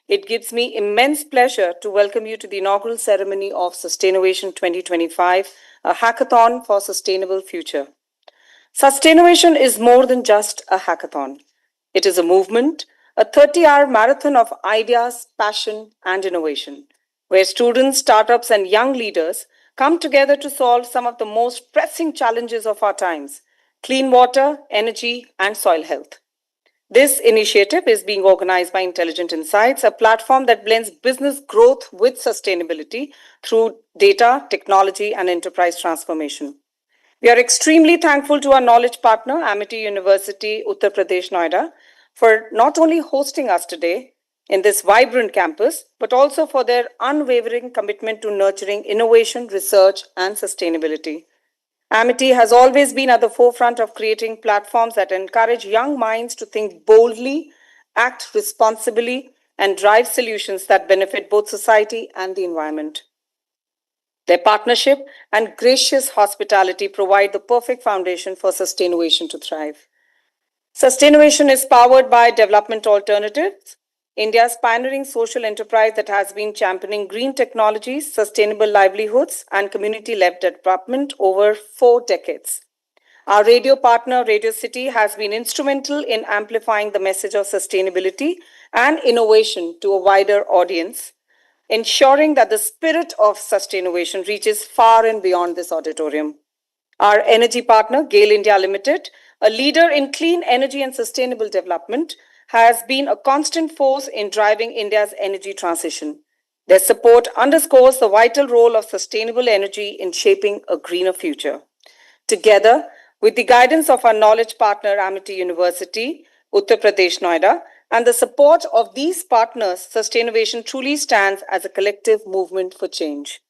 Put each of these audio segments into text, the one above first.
It gives me immense pleasure to welcome you to the inaugural ceremony of SUSTAINNOVATION 2025, a hackathon for sustainable future. SUSTAINNOVATION is more than just a hackathon. It is a movement, a 30-hour marathon of ideas, passion, and innovation, where students, startups, and young leaders come together to solve some of the most pressing challenges of our times: clean water, energy, and soil health. This initiative is being organized by Intelligent Insights, a platform that blends business growth with sustainability through data, technology, and enterprise transformation. We are extremely thankful to our knowledge partner, Amity University, Uttar Pradesh, Noida, for not only hosting us today in this vibrant campus, but also for their unwavering commitment to nurturing innovation, research, and sustainability. Amity has always been at the forefront of creating platforms that encourage young minds to think boldly, act responsibly, and drive solutions that benefit both society and the environment. Their partnership and gracious hospitality provide the perfect foundation for Sustainnovation to thrive. Sustainnovation is powered by Development Alternatives, India's pioneering social enterprise that has been championing green technologies, sustainable livelihoods, and community led development over 4 decades. Our radio partner, Radio City, has been instrumental in amplifying the message of sustainability and innovation to a wider audience, ensuring that the spirit of sustainability reaches far and beyond this auditorium. Our energy partner, GAIL India Limited, a leader in clean energy and sustainable development, has been a constant force in driving India's energy transition. Their support underscores the vital role of sustainable energy in shaping a greener future. Together, with the guidance of our knowledge partner, Amity University, Uttar Pradesh, Noida, and the support of these partners, Sustainnovation truly stands as a collective movement for change.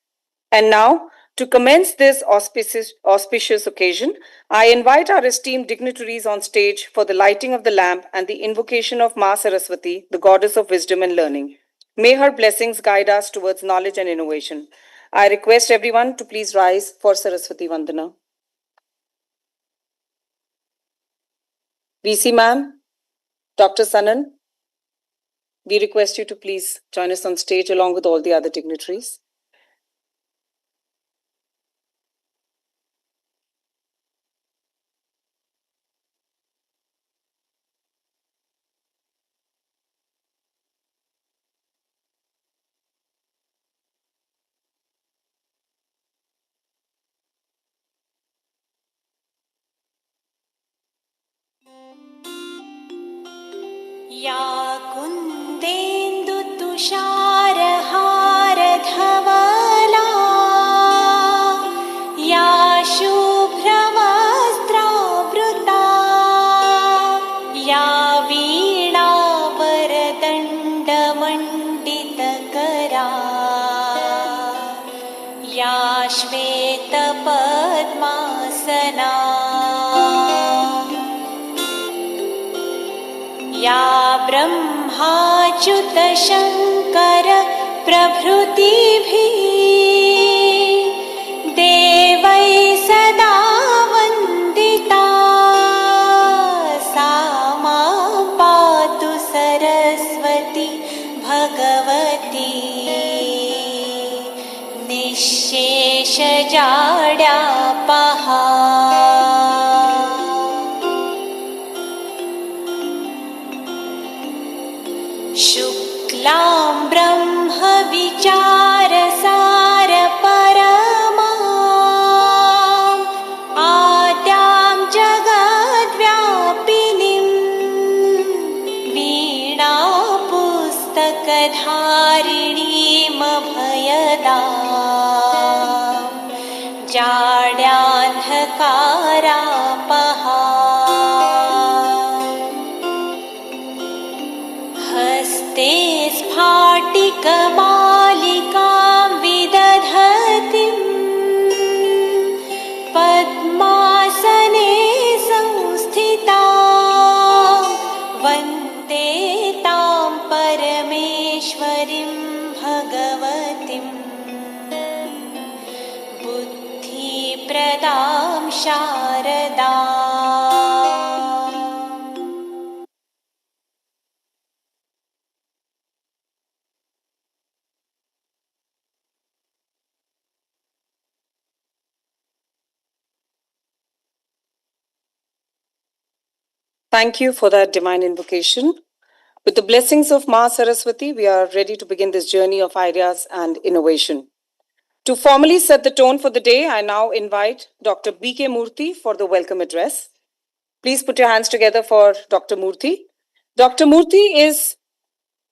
And now, to commence this auspicious occasion, I invite our esteemed dignitaries on stage for the lighting of the lamp and the invocation of Ma Saraswati, the goddess of wisdom and learning. May her blessings guide us towards knowledge and innovation. I request everyone to please rise for Saraswati Vandana. VC ma'am, Dr. Sanan, we request you to please join us on stage along with all the other dignitaries. या कुन्देन्दुतुषारहारधवला या शुभ्रवस्त्रावृता या वीणावरदण्डमण्डितकरा या श्वेतपद्मासना या ब्रह्माच्युतशङ्कर प्रभृतिभिः देवैः सदा वन्दिता सा मां पातु सरस्वती भगवती निःशेषजाड्यापहा शुक्लां ब्रह्मविचारसारपरमाम् आद्यां जगद्व्यापिनीं वीणापुस्तकधारिणीमभयदां जाड्यान्धकारापहा हस्ते स्फाटिकमालिकां विदधतीं पद्मासने संस्थिता वन्दे तां परमेश्वरीं भगवतीं बुद्धिप्रदां Sharda Thank you for that divine invocation. With the blessings of Ma Saraswati, we are ready to begin this journey of ideas and innovation. To formally set the tone for the day, I now invite Dr. B.K. Murthy for the welcome address. Please put your hands together for Dr. Murthy. Dr. Murthy is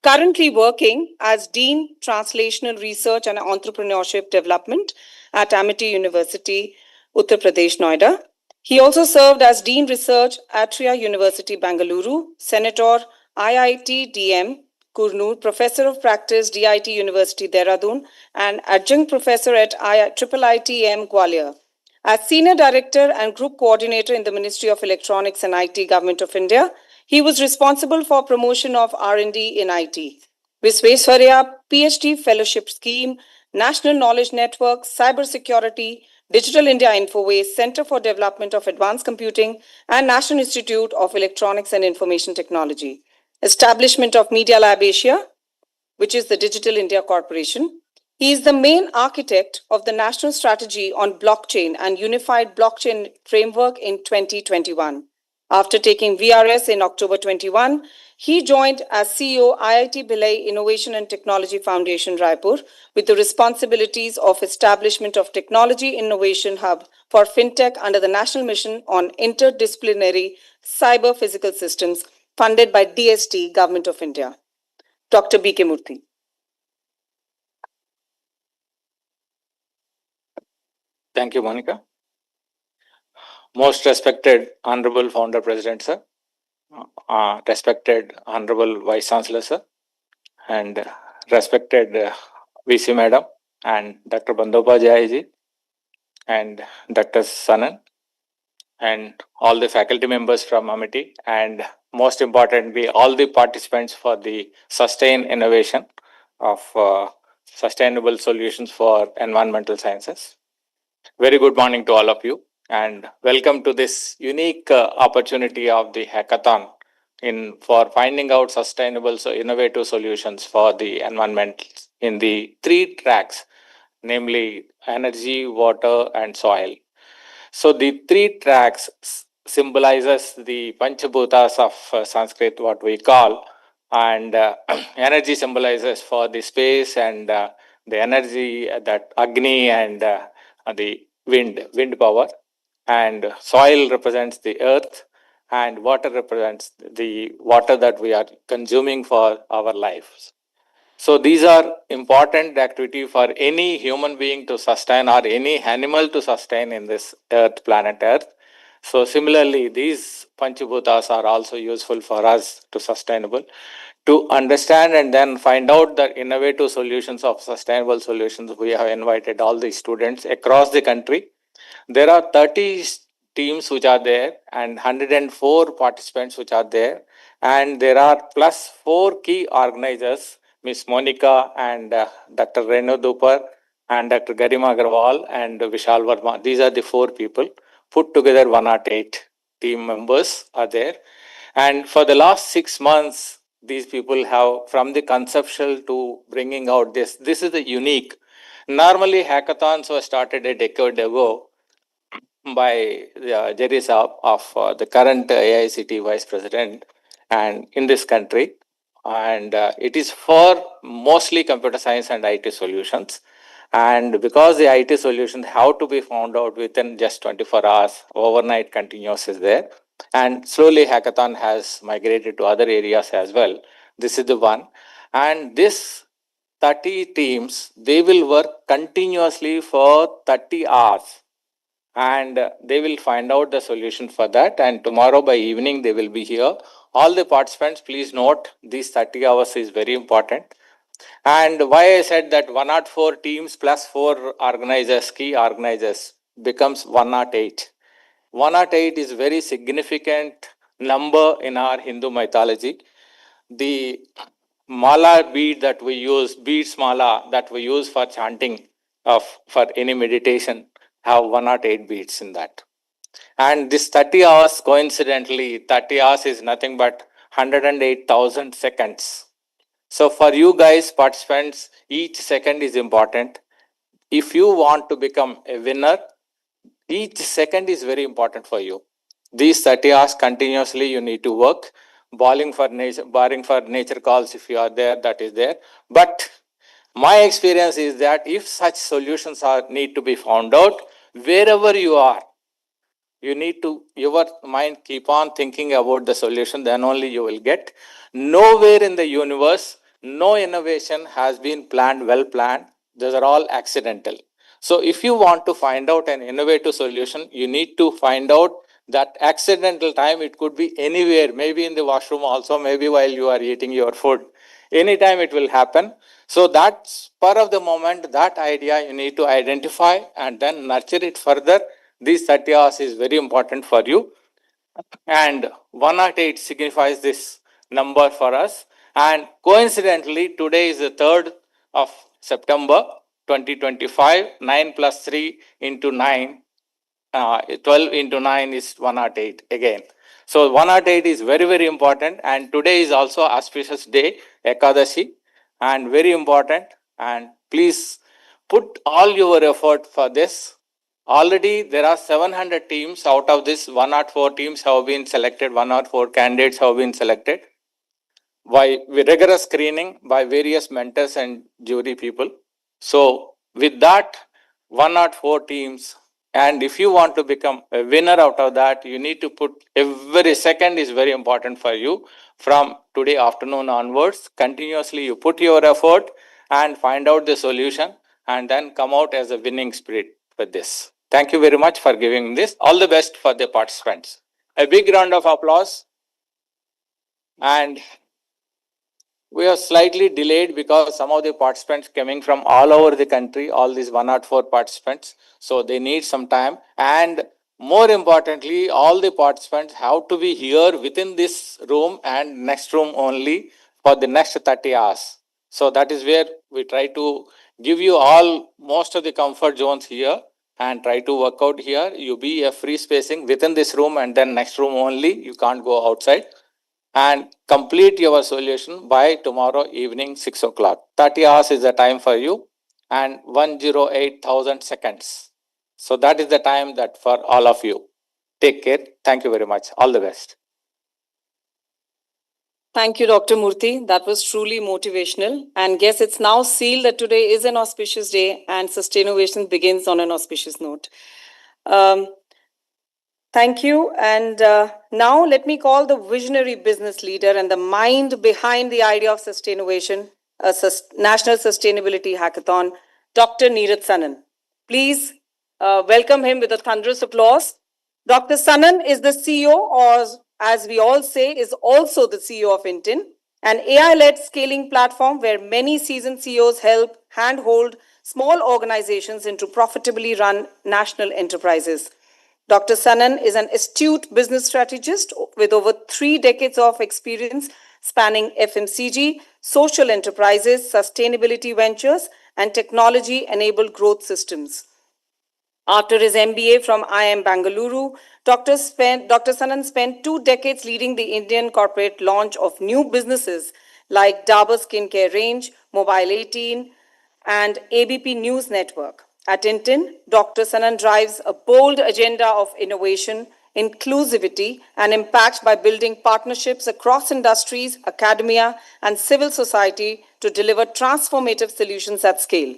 currently working as Dean Translational Research and Entrepreneurship Development at Amity University, Uttar Pradesh, Noida. He also served as Dean Research at Atria University, Bangalore, Senator IIT DM, Kurnool, Professor of Practice, DIT University, Dehradun, and Adjunct Professor at IITM, Gwalior. As Senior Director and Group Coordinator in the Ministry of Electronics and IT, Government of India, he was responsible for promotion of R&D in IT. Visvesvaraya PhD Fellowship Scheme, National Knowledge Network, Cybersecurity, Digital India Infoways, Center for Development of Advanced Computing, and National Institute of Electronics and Information Technology. Establishment of Media Lab Asia, which is the Digital India Corporation. He is the main architect of the National Strategy on Blockchain and Unified Blockchain Framework in 2021. After taking VRS in October 21, he joined as CEO IIT Bhilai Innovation and Technology Foundation, Raipur, with the responsibilities of establishment of Technology Innovation Hub for FinTech under the National Mission on Interdisciplinary Cyber Physical Systems, funded by DST, Government of India. Dr. B.K. Murthy. Thank you, Monica. Most respected Honorable Founder President, sir. Respected Honorable Vice Chancellor, sir. And respected VC Madam and Dr. Bandopajay ji and Dr. Sanan and all the faculty members from Amity, and most importantly, all the participants for the Sustain Innovation of Sustainable Solutions for Environmental Sciences. Very good morning to all of you, and welcome to this unique opportunity of the hackathon for finding out sustainable, innovative solutions for the environment in the three tracks, namely energy, water, and soil. So the three tracks symbolizes the Panchabhutas of Sanskrit, what we call, and energy symbolizes for the space and the energy that Agni and the wind power, and soil represents the earth, and water represents the water that we are consuming for our lives. So these are important activity for any human being to sustain or any animal to sustain in this earth, planet Earth. So similarly, these Panchabhutas are also useful for us to sustainable, to understand and then find out the innovative solutions of sustainable solutions. We have invited all the students across the country. There are 30 teams which are there and 104 participants which are there, and there are plus 4 key organizers, Miss Monica and Dr. Renu Dupar and Dr. Garima Agarwal and Vishal Verma. These are the 4 people. Put together 108 team members are there. And for the last 6 months, these people have, from the conceptual to bringing out this is the unique. Normally, hackathons were started a decade ago by Jerry Saab of the current AICT Vice President and in this country. And it is for mostly computer science and IT solutions. And because the IT solutions have to be found out within just 24 hours, overnight continuous is there. And slowly hackathon has migrated to other areas as well. This is the one. And this 30 teams, they will work continuously for 30 hours. And they will find out the solution for that. And tomorrow by evening, they will be here. All the participants, please note, these 30 hours is very important. And why I said that 104 teams plus 4 organizers, key organizers, becomes 108. 108 is very significant number in our Hindu mythology. The mala bead that we use, beads mala that we use for chanting for any meditation, have 108 beads in that. And this 30 hours, coincidentally, 30 hours is nothing but 108,000 seconds. So for you guys, participants, each second is important. If you want to become a winner, each second is very important for you. These 30 hours continuously you need to work, barring for nature calls if you are there, that is there. But my experience is that if such solutions need to be found out, wherever you are, you need to, your mind keep on thinking about the solution, then only you will get. Nowhere in the universe, no innovation has been planned, well planned. Those are all accidental. So if you want to find out an innovative solution, you need to find out that accidental time. It could be anywhere, maybe in the washroom also, maybe while you are eating your food. Anytime it will happen. So that spur of the moment, that idea you need to identify and then nurture it further. These 30 hours is very important for you. And 108 signifies this number for us. And coincidentally, today is the 3rd of September 2025. 9 plus 3 into 9, 12 into 9 is 108 again. So 108 is very, very important. And today is also auspicious day, Ekadashi, and very important. And please put all your effort for this. Already there are 700 teams. Out of this, 104 teams have been selected, 104 candidates have been selected by rigorous screening by various mentors and jury people. So with that, 104 teams, and if you want to become a winner out of that, you need to put, every second is very important for you. From today afternoon onwards, continuously you put your effort and find out the solution and then come out as a winning spirit with this. Thank you very much for giving this. All the best for the participants. A big round of applause. And we are slightly delayed because some of the participants coming from all over the country, all these 104 participants, so they need some time. And more importantly, all the participants have to be here within this room and next room only for the next 30 hours. So that is where we try to give you all most of the comfort zones here and try to work out here. You be a free spacing within this room and then next room only. You can't go outside. And complete your solution by tomorrow evening 6 o'clock. 30 hours is the time for you and 108,000 seconds. So that is the time that for all of you. Take care. Thank you very much. All the best. Thank you, Dr. Murthy. That was truly motivational. And guess it's now sealed that today is an auspicious day and Sustainnovation begins on an auspicious note. Thank you. And now let me call the visionary business leader and the mind behind the idea of Sustainnovation, a National Sustainability Hackathon, Dr. Neeraj Sanan. Please welcome him with a thunderous applause. Dr. Sanan is the CEO, or as we all say, is also the CEO of Intin, an AI-led scaling platform where many seasoned CEOs help handhold small organizations into profitably run national enterprises. Dr. Sanan is an astute business strategist with over 3 decades of experience spanning FMCG, social enterprises, sustainability ventures, and technology-enabled growth systems. After his MBA from IIM Bangalore, Dr. Sanan spent 2 decades leading the Indian corporate launch of new businesses like Dabur Skincare Range, Mobile 18, and ABP News Network. At Intin, Dr. Sanan drives a bold agenda of innovation, inclusivity, and impact by building partnerships across industries, academia, and civil society to deliver transformative solutions at scale.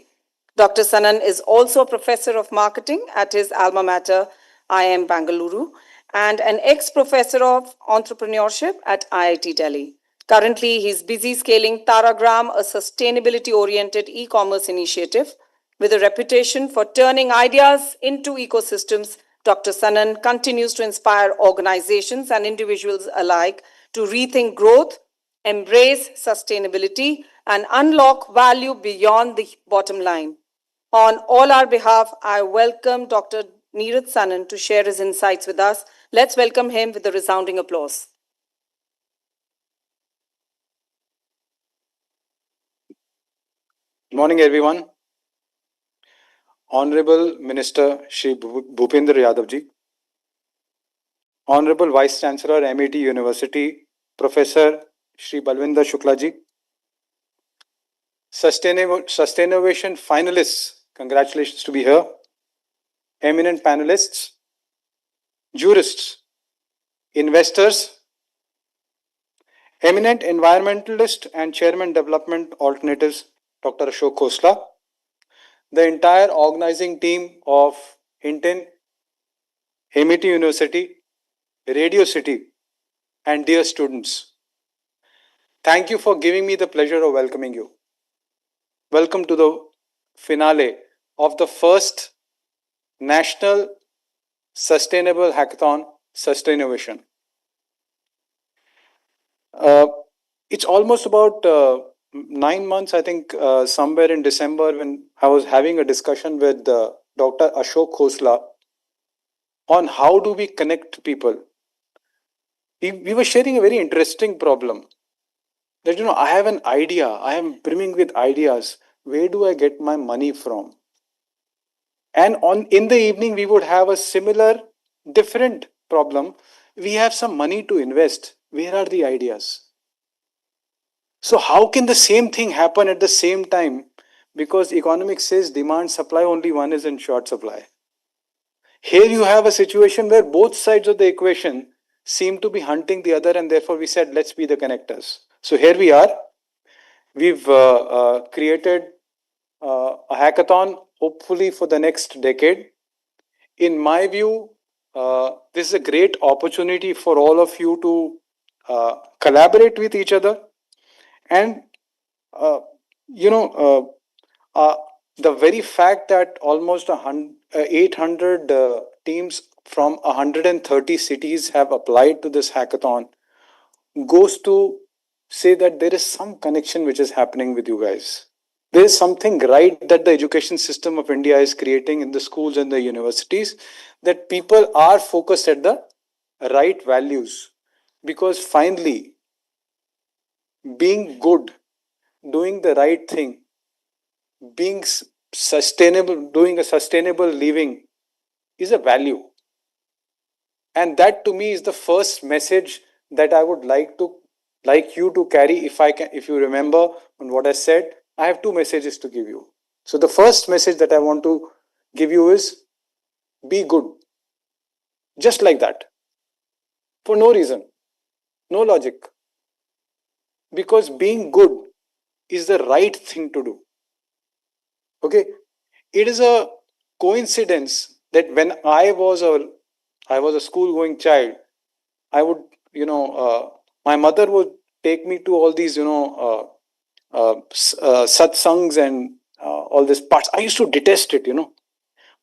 Dr. Sanan is also a professor of marketing at his alma mater, IIM Bangalore, and an ex-professor of entrepreneurship at IIT Delhi. Currently, he's busy scaling Taragram, a sustainability-oriented e-commerce initiative. With a reputation for turning ideas into ecosystems, Dr. Sanan continues to inspire organizations and individuals alike to rethink growth, embrace sustainability, and unlock value beyond the bottom line. On all our behalf, I welcome Dr. Neeraj Sanan to share his insights with us. Let's welcome him with a resounding applause. Good morning, everyone. Honorable Minister Shri Bhupendra Yadav ji, Honorable Vice Chancellor, MIT University, Professor Shri Balwinder Shukla ji, Sustainnovation finalists, congratulations to be here, eminent panelists, jurists, investors, eminent environmentalist and chairman development alternatives, Dr. Ashok Khosla, the entire organizing team of Hinton, Amity University, Radio City, and dear students. Thank you for giving me the pleasure of welcoming you. Welcome to the finale of the first National Sustainable Hackathon, SUSTAINNOVATION. It's almost about 9 months, I think, somewhere in December, when I was having a discussion with Dr. Ashok Khosla on how do we connect people. We were sharing a very interesting problem that, I have an idea, I am brimming with ideas. Where do I get my money from? And in the evening, we would have a similar, different problem. We have some money to invest. Where are the ideas? So how can the same thing happen at the same time? Because economics says demand, supply, only one is in short supply. Here you have a situation where both sides of the equation seem to be hunting the other, and therefore we said, let's be the connectors. So here we are. We've created a hackathon, hopefully for the next decade. In my view, this is a great opportunity for all of you to collaborate with each other. And, uh, you know, the very fact that almost 800 teams from 130 cities have applied to this hackathon goes to say that there is some connection which is happening with you guys. There is something right that the education system of India is creating in the schools and the universities, that people are focused at the right values. Because finally, being good, doing the right thing, being sustainable, doing a sustainable living is a value. And that to me is the first message that I would like you to carry. If you remember on what I said, I have two messages to give you. So the first message that I want to give you is be good. Just like that. For no reason, no logic. Because being good is the right thing to do. Okay? It is a coincidence that when I was a school going child, I would, my mother would take me to all these, satsangs and all these parts. I used to detest it,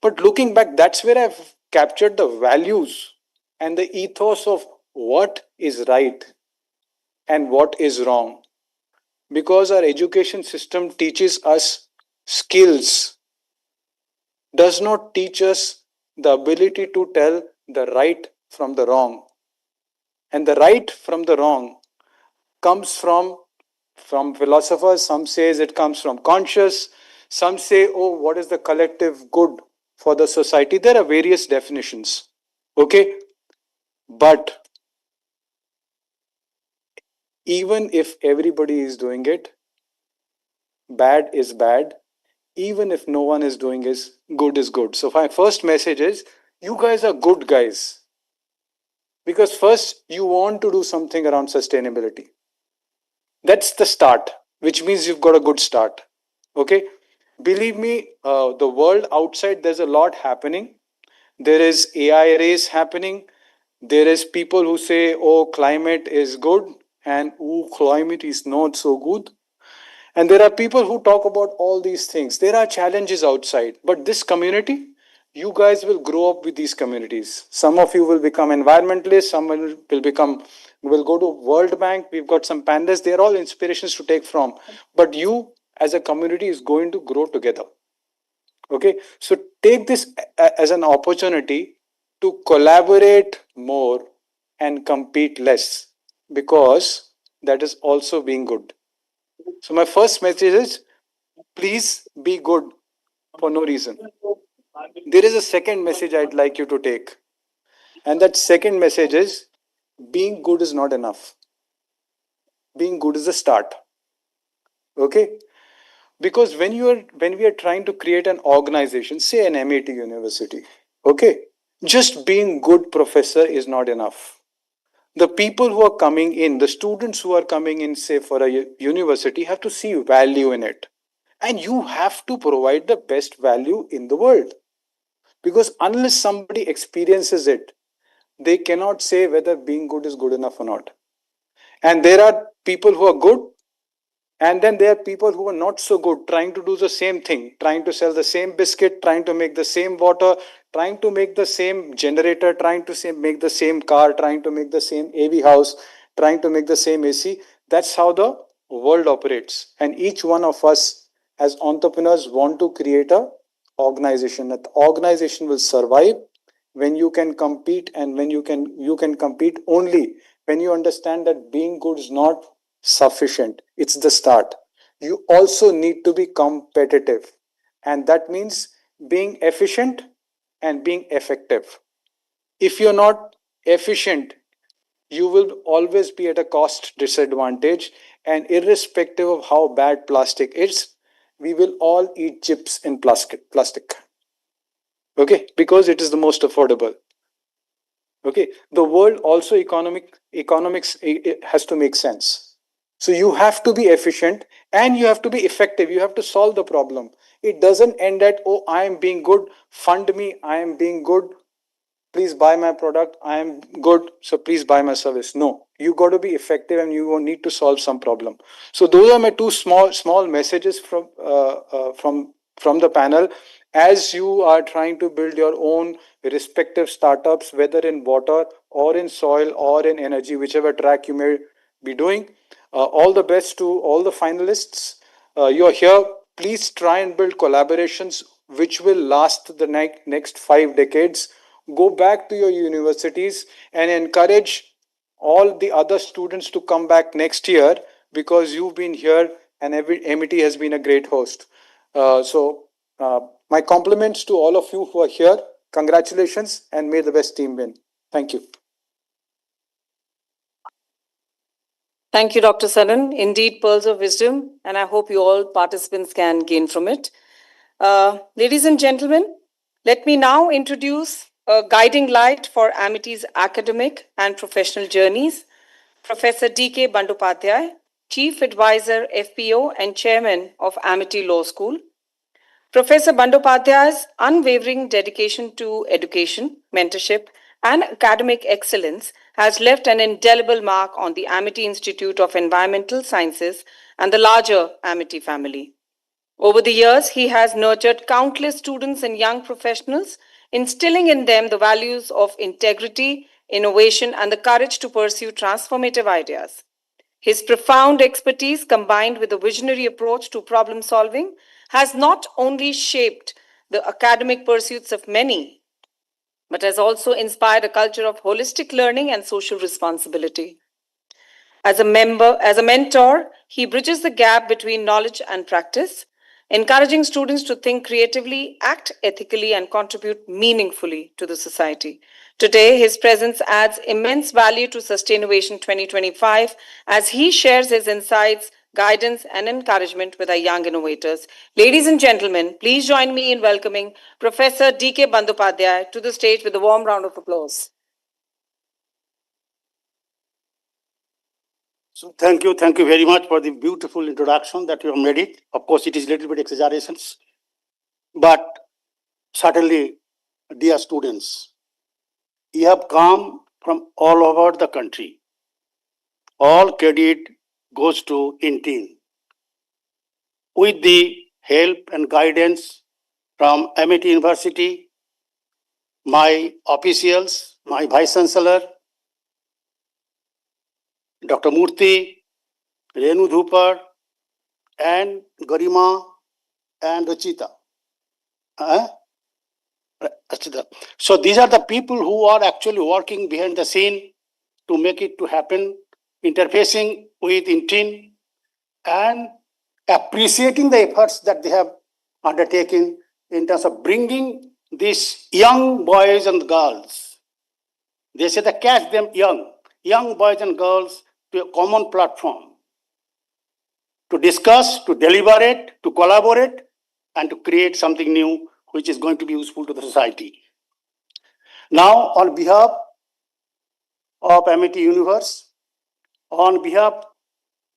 But looking back, that's where I've captured the values and the ethos of what is right and what is wrong. Because our education system teaches us skills, does not teach us the ability to tell the right from the wrong. And the right from the wrong comes from philosophers. Some says it comes from conscious. Some say, oh, what is the collective good for the society? There are various definitions. Okay? But even if everybody is doing it, bad is bad. Even if no one is doing it, good is good. So my first message is, you guys are good guys. Because first, you want to do something around sustainability. That's the start, which means you've got a good start. Okay? Believe me, the world outside, there's a lot happening. There is AI race happening. There is people who say, oh, climate is good, and oh, climate is not so good. And there are people who talk about all these things. There are challenges outside. But this community, you guys will grow up with these communities. Some of you will become environmentalists. Some will go to World Bank. We've got some pandas. They're all inspirations to take from. But you as a community is going to grow together. Okay, so take this as an opportunity to collaborate more and compete less, because that is also being good. So my first message is, please be good for no reason. There is a second message I'd like you to take. And that second message is, being good is not enough. Being good is a start. Okay? Because when we are trying to create an organization, say an MIT university, okay, just being good professor is not enough. The people who are coming in, the students who are coming in, say, for a university, have to see value in it. And you have to provide the best value in the world. Because unless somebody experiences it, they cannot say whether being good is good enough or not. And there are people who are good, and then there are people who are not so good, trying to do the same thing, trying to sell the same biscuit, trying to make the same water, trying to make the same generator, trying to make the same car, trying to make the same AV house, trying to make the same AC. That's how the world operates. And each one of us as entrepreneurs want to create a organization. That organization will survive when you can compete, and when you can compete only when you understand that being good is not sufficient. It's the start. You also need to be competitive, and that means being efficient and being effective. If you're not efficient, you will always be at a cost disadvantage, and irrespective of how bad plastic is, we will all eat chips in plastic. Okay, because it is the most affordable. Okay, the world also economics it has to make sense. So you have to be efficient and you have to be effective. You have to solve the problem. It doesn't end at, oh, I am being good, fund me, I am being good, please buy my product, I am good, so please buy my service. No, you got to be effective and you need to solve some problem. So those are my two small messages from the panel. As you are trying to build your own respective startups, whether in water or in soil or in energy, whichever track you may be doing, all the best to all the finalists. You're here. Please try and build collaborations which will last the next 5 decades. Go back to your universities and encourage all the other students to come back next year, because you've been here and MET has been a great host. My compliments to all of you who are here. Congratulations, and may the best team win. Thank you. Thank you, Dr. Sanan. Indeed, pearls of wisdom, and I hope you all participants can gain from it. Ladies and gentlemen, let me now introduce a guiding light for Amity's academic and professional journeys, Professor D.K. Bandopadhyay, Chief Advisor, FPO, and Chairman of Amity Law School. Professor Bandopadhyay's unwavering dedication to education, mentorship, and academic excellence has left an indelible mark on the Amity Institute of Environmental Sciences and the larger Amity family. Over the years, he has nurtured countless students and young professionals, instilling in them the values of integrity, innovation, and the courage to pursue transformative ideas. His profound expertise, combined with a visionary approach to problem solving, has not only shaped the academic pursuits of many, but has also inspired a culture of holistic learning and social responsibility. As a mentor, he bridges the gap between knowledge and practice, encouraging students to think creatively, act ethically, and contribute meaningfully to the society. Today, his presence adds immense value to SUSTAINNOVATION 2025 as he shares his insights, guidance, and encouragement with our young innovators. Ladies and gentlemen, please join me in welcoming Professor D.K. Bandopadhyay to the stage with a warm round of applause. So thank you very much for the beautiful introduction that you have made it. Of course, it is a little bit exaggerations, but certainly, dear students, you have come from all over the country. All credit goes to INTIN. With the help and guidance from Amity University, my officials, my Vice Chancellor, Dr. Murthy, Renu Dhupar, and Garima and Rachita. So these are the people who are actually working behind the scene to make it to happen, interfacing with INTIN and appreciating the efforts that they have undertaken in terms of bringing these young boys and girls. They say that catch them young boys and girls to a common platform to discuss, to deliberate, to collaborate, and to create something new which is going to be useful to the society. Now, on behalf of Amity Universe, on behalf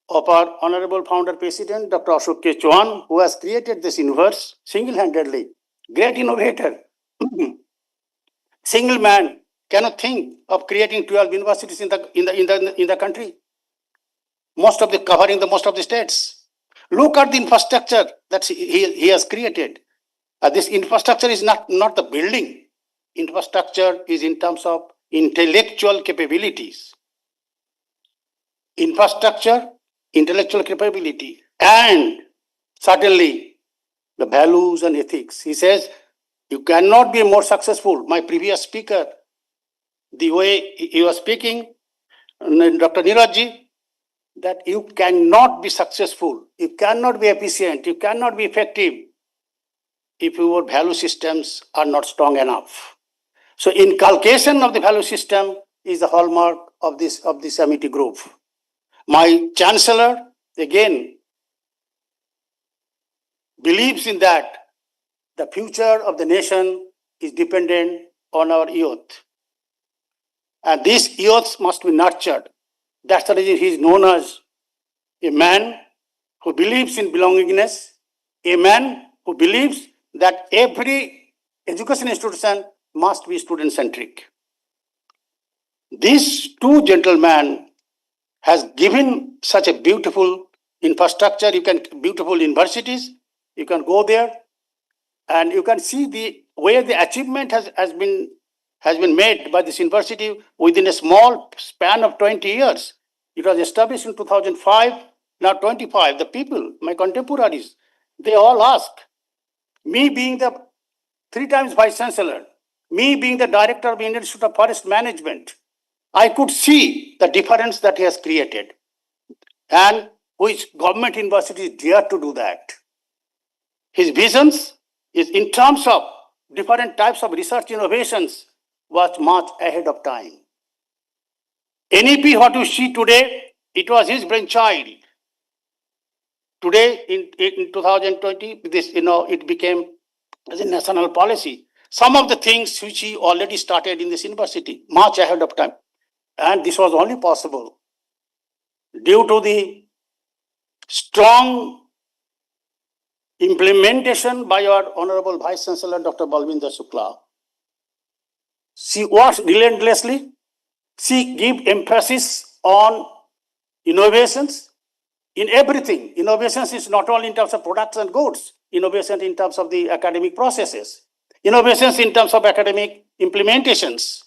of our Honorable Founder President, Dr. Ashok K. Chauhan, who has created this universe single-handedly, great innovator. Single man cannot think of creating 12 universities in the country, most of the states. Look at the infrastructure that he has created. This infrastructure is not the building. Infrastructure is in terms of intellectual capabilities. Infrastructure, intellectual capability, and certainly the values and ethics. He says, you cannot be more successful. My previous speaker, the way he was speaking, Dr. Nirajji, that you cannot be successful, you cannot be efficient, you cannot be effective if your value systems are not strong enough. So inculcation of the value system is the hallmark of this Amity group. My chancellor, again, believes in that the future of the nation is dependent on our youth. And these youths must be nurtured. That's the reason he is known as a man who believes in belongingness, a man who believes that every education institution must be student-centric. These two gentlemen has given such a beautiful infrastructure, beautiful universities, you can go there and you can see the way the achievement has been made by this university within a small span of 20 years. It was established in 2005, now 25. The people, my contemporaries, they all ask, me being the 3 times Vice Chancellor, me being the Director of Indian Institute of Forest Management, I could see the difference that he has created. And which government universities dare to do that. His visions is in terms of different types of research innovations was much ahead of time. NEP, what you see today, it was his brainchild. Today, in 2020, it became as a national policy. Some of the things which he already started in this university, much ahead of time. And this was only possible due to the strong implementation by our Honorable Vice Chancellor, Dr. Balvinder Shukla. She works relentlessly. She gives emphasis on innovations in everything. Innovations is not only in terms of products and goods, innovation in terms of the academic processes, innovations in terms of academic implementations,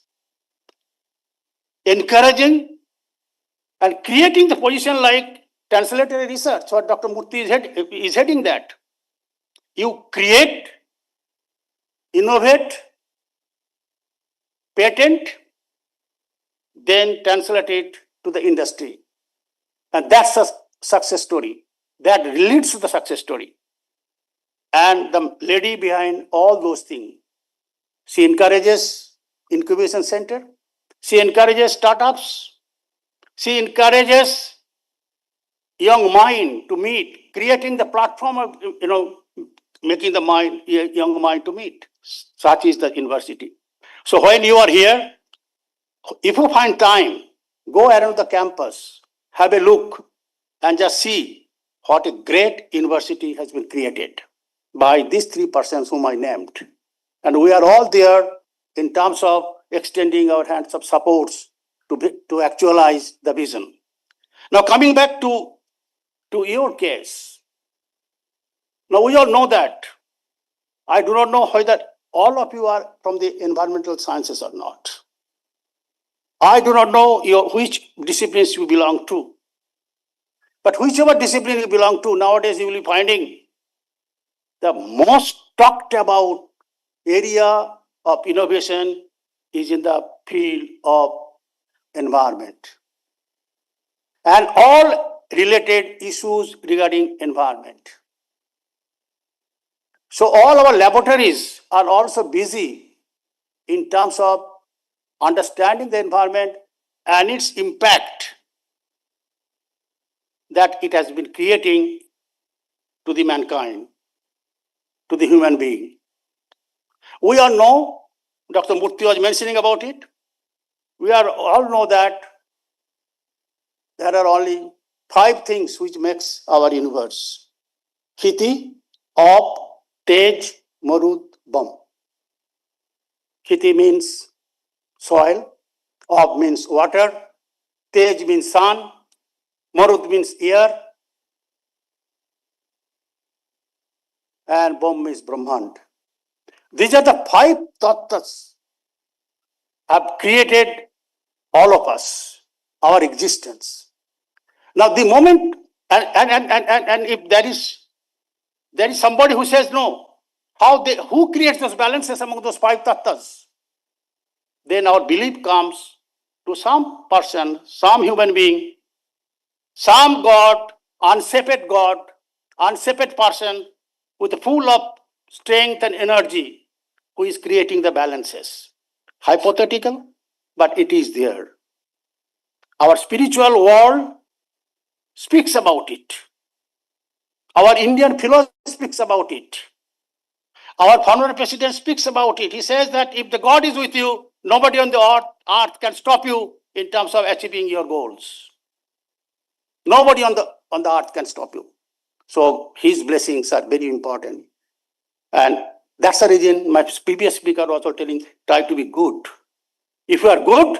encouraging and creating the position like translatory research, what Dr. Murthy is heading that. You create, innovate, patent, then translate it to the industry. And that's a success story. That leads to the success story. And the lady behind all those things, she encourages incubation center, she encourages startups, she encourages young mind to meet, creating the platform of, making the young mind to meet. Such is the university. So when you are here, if you find time, go around the campus, have a look, and just see what a great university has been created by these 3 persons whom I named. And we are all there in terms of extending our hands of supports to actualize the vision. Now coming back to your case. Now we all know that. I do not know whether all of you are from the environmental sciences or not. I do not know which disciplines you belong to. But whichever discipline you belong to, nowadays you will be finding the most talked about area of innovation is in the field of environment. And all related issues regarding environment. So all our laboratories are also busy in terms of understanding the environment and its impact that it has been creating to the mankind, to the human being. We all know, Dr. Murthy was mentioning about it, we are all know that there are only 5 things which makes our universe. Khiti, Op, Tej, Marut, Bum. Khiti means soil, Op means water, Tej means sun, Marut means air, and Bum means Brahmand. These are the 5 tattvas have created all of us, our existence. Now the moment, and if there is somebody who says no, who creates those balances among those 5 tattvas? Then our belief comes to some person, some human being, some God, unseparate person with full of strength and energy who is creating the balances. Hypothetical, but it is there. Our spiritual world speaks about it. Our Indian philosophy speaks about it. Our former president speaks about it. He says that if the God is with you, nobody on the earth can stop you in terms of achieving your goals. Nobody on the earth can stop you. So his blessings are very important. And that's the reason my previous speaker was also telling, try to be good. If you are good,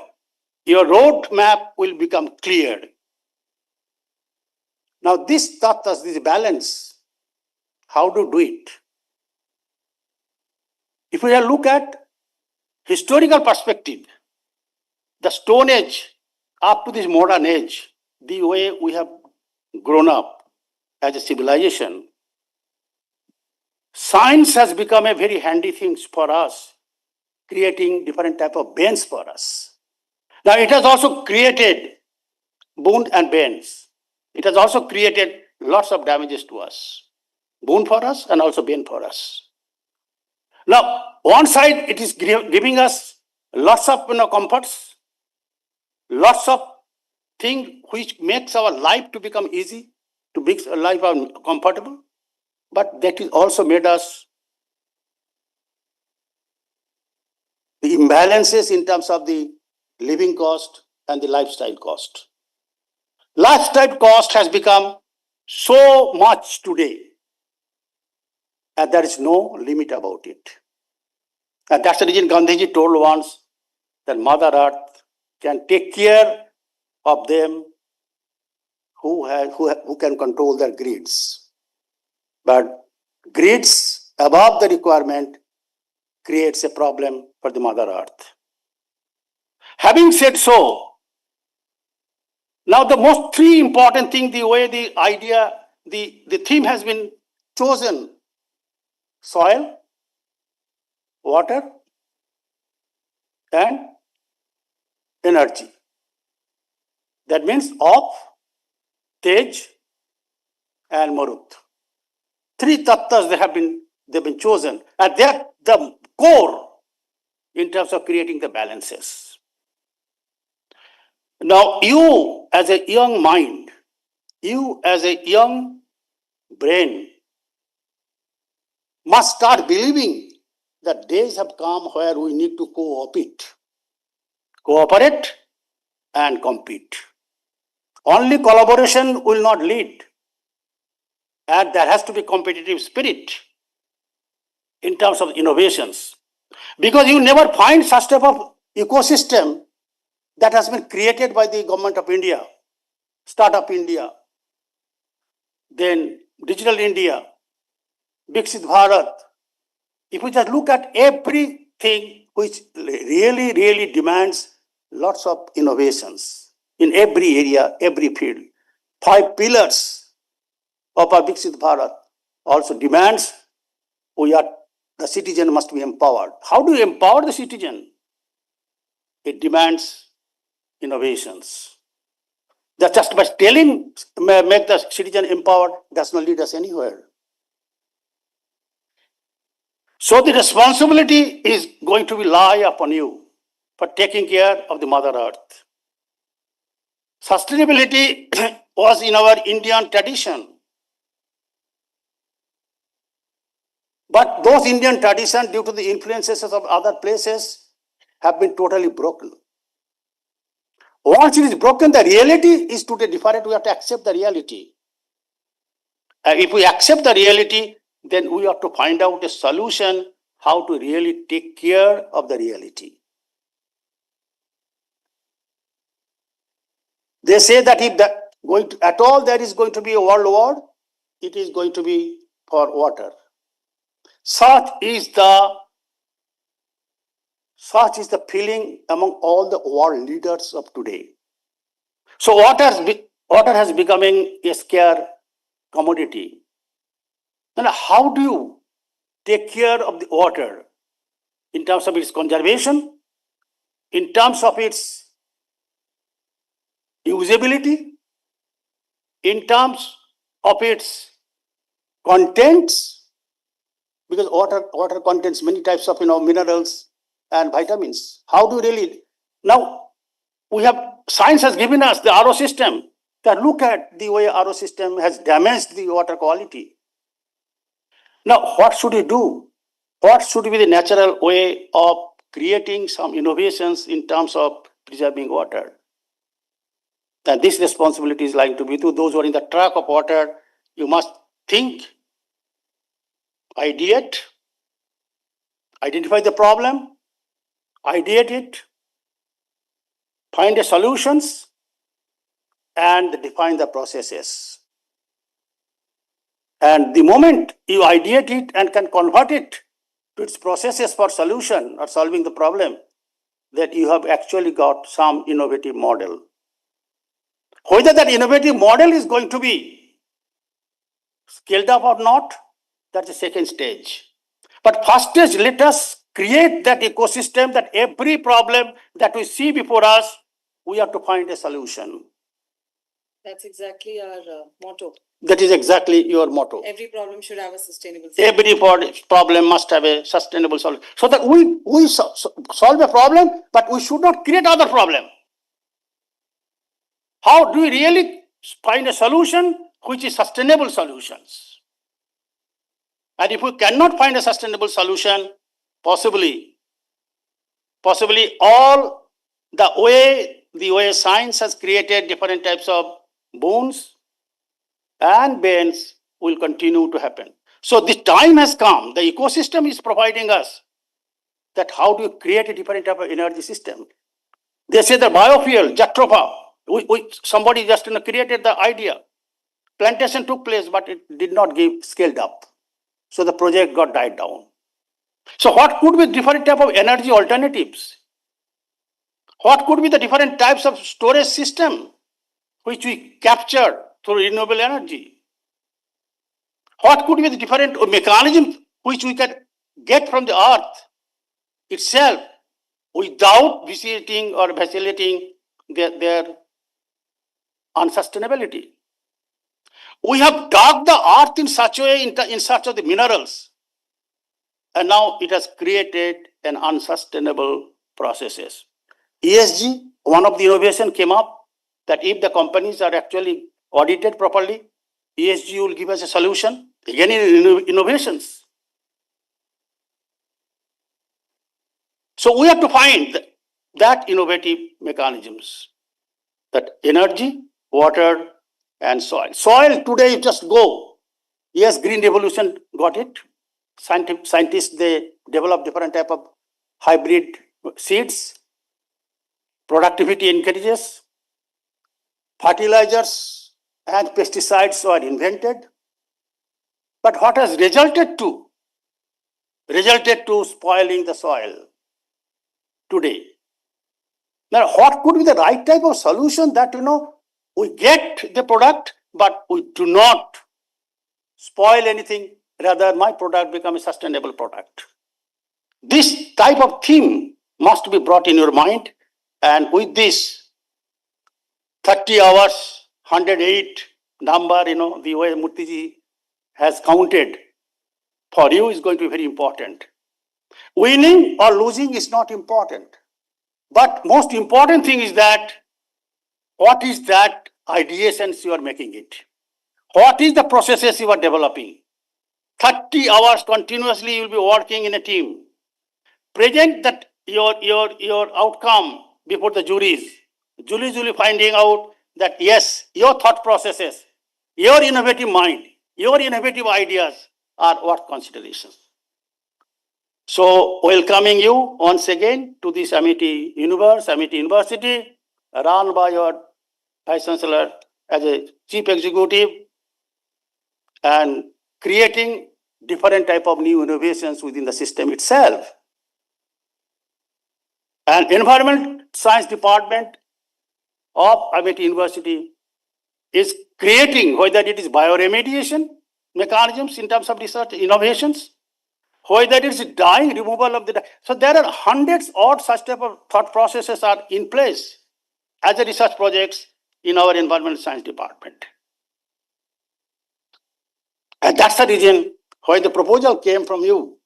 your road map will become clear. Now this tattvas, this balance, how to do it? If we look at historical perspective, the Stone Age up to this modern age, the way we have grown up as a civilization, science has become a very handy thing for us, creating different type of bends for us. Now it has also created boon and bends. It has also created lots of damages to us. Boon for us and also bane for us. Now, one side it is giving us lots of comforts, lots of things which makes our life to become easy, to make life comfortable, but that is also made us the imbalances in terms of the living cost and the lifestyle cost. Lifestyle cost has become so much today, and there is no limit about it. And that's the reason Gandhiji told once that Mother Earth can take care of them who can control their greeds. But greeds above the requirement creates a problem for the Mother Earth. Having said so, now the most 3 important thing, the way the idea, the theme has been chosen: soil, water, and energy. That means Op, Tej, and Marut. 3 tattvas they've been chosen, and they're the core in terms of creating the balances. Now, you as a young mind, you as a young brain, must start believing that days have come where we need to cooperate and compete. Only collaboration will not lead, and there has to be competitive spirit in terms of innovations, because you never find such type of ecosystem that has been created by the government of India, Startup India, then Digital India, Viksit Bharat. If we just look at everything which really demands lots of innovations in every area, every field, 5 pillars of our Viksit Bharat also demands the citizen must be empowered. How do you empower the citizen? It demands innovations. That just by make the citizen empowered, does not lead us anywhere. So the responsibility is going to lie upon you for taking care of the Mother Earth. Sustainability was in our Indian tradition. But those Indian traditions, due to the influences of other places, have been totally broken. Once it is broken, the reality is today different. We have to accept the reality. And if we accept the reality, then we have to find out a solution how to really take care of the reality. They say that if at all there is going to be a world war, it is going to be for water. Such is the feeling among all the world leaders of today. So water has becoming a scarce commodity. Then how do you take care of the water in terms of its conservation, in terms of its usability, in terms of its contents, because water contains many types of minerals and vitamins. How do you really now? Science has given us the RO system. That look at the way RO system has damaged the water quality. Now, what should we do? What should be the natural way of creating some innovations in terms of preserving water? And this responsibility is lying to be to those who are in the track of water. You must think, ideate, identify the problem, ideate it, find the solutions, and define the processes. And the moment you ideate it and can convert it to its processes for solution or solving the problem, that you have actually got some innovative model. Whether that innovative model is going to be scaled up or not, that's the second stage. But first stage, let us create that ecosystem that every problem that we see before us, we have to find a solution. That's exactly our motto. That is exactly your motto. Every problem should have a sustainable solution. Every problem must have a sustainable solution. So that we solve a problem, but we should not create other problem. How do we really find a solution which is sustainable solutions? And if we cannot find a sustainable solution, possibly all the way science has created different types of boons and bends will continue to happen. So the time has come, the ecosystem is providing us that how do you create a different type of energy system. They say the biofuel, Jatropha, somebody just created the idea. Plantation took place, but it did not get scaled up. So the project got died down. So what could be different type of energy alternatives? What could be the different types of storage system which we capture through renewable energy? What could be the different mechanism which we can get from the earth itself without vitiating or vacillating their unsustainability? We have dug the earth in such a way, in search of the minerals, and now it has created an unsustainable processes. ESG, one of the innovation came up that if the companies are actually audited properly, ESG will give us a solution. Again, in innovations. So we have to find that innovative mechanisms, that energy, water, and soil. Soil today, you just go. Yes, green revolution got it. Scientists, they develop different type of hybrid seeds. Productivity increases. Fertilizers and pesticides are invented. But what has resulted to? Resulted to spoiling the soil today. Now, what could be the right type of solution that, we get the product, but we do not spoil anything, rather my product become a sustainable product. This type of theme must be brought in your mind, and with this 30 hours, 108 number, the way Murthyji has counted for you is going to be very important. Winning or losing is not important. But most important thing is that what is that ideations you are making it? What is the processes you are developing? 30 hours continuously you will be working in a team. Present that your outcome before the juries. Julie finding out that yes, your thought processes, your innovative mind, your innovative ideas are worth consideration. So welcoming you once again to this Amity University, run by your Vice Chancellor as a Chief Executive and creating different type of new innovations within the system itself. And Environment Science Department of Amity University is creating, whether it is bioremediation mechanisms in terms of research innovations, whether it is dyeing, removal of the dye. So there are hundreds of such type of thought processes are in place as a research projects in our Environment Science Department. And that's the reason why the proposal came from you.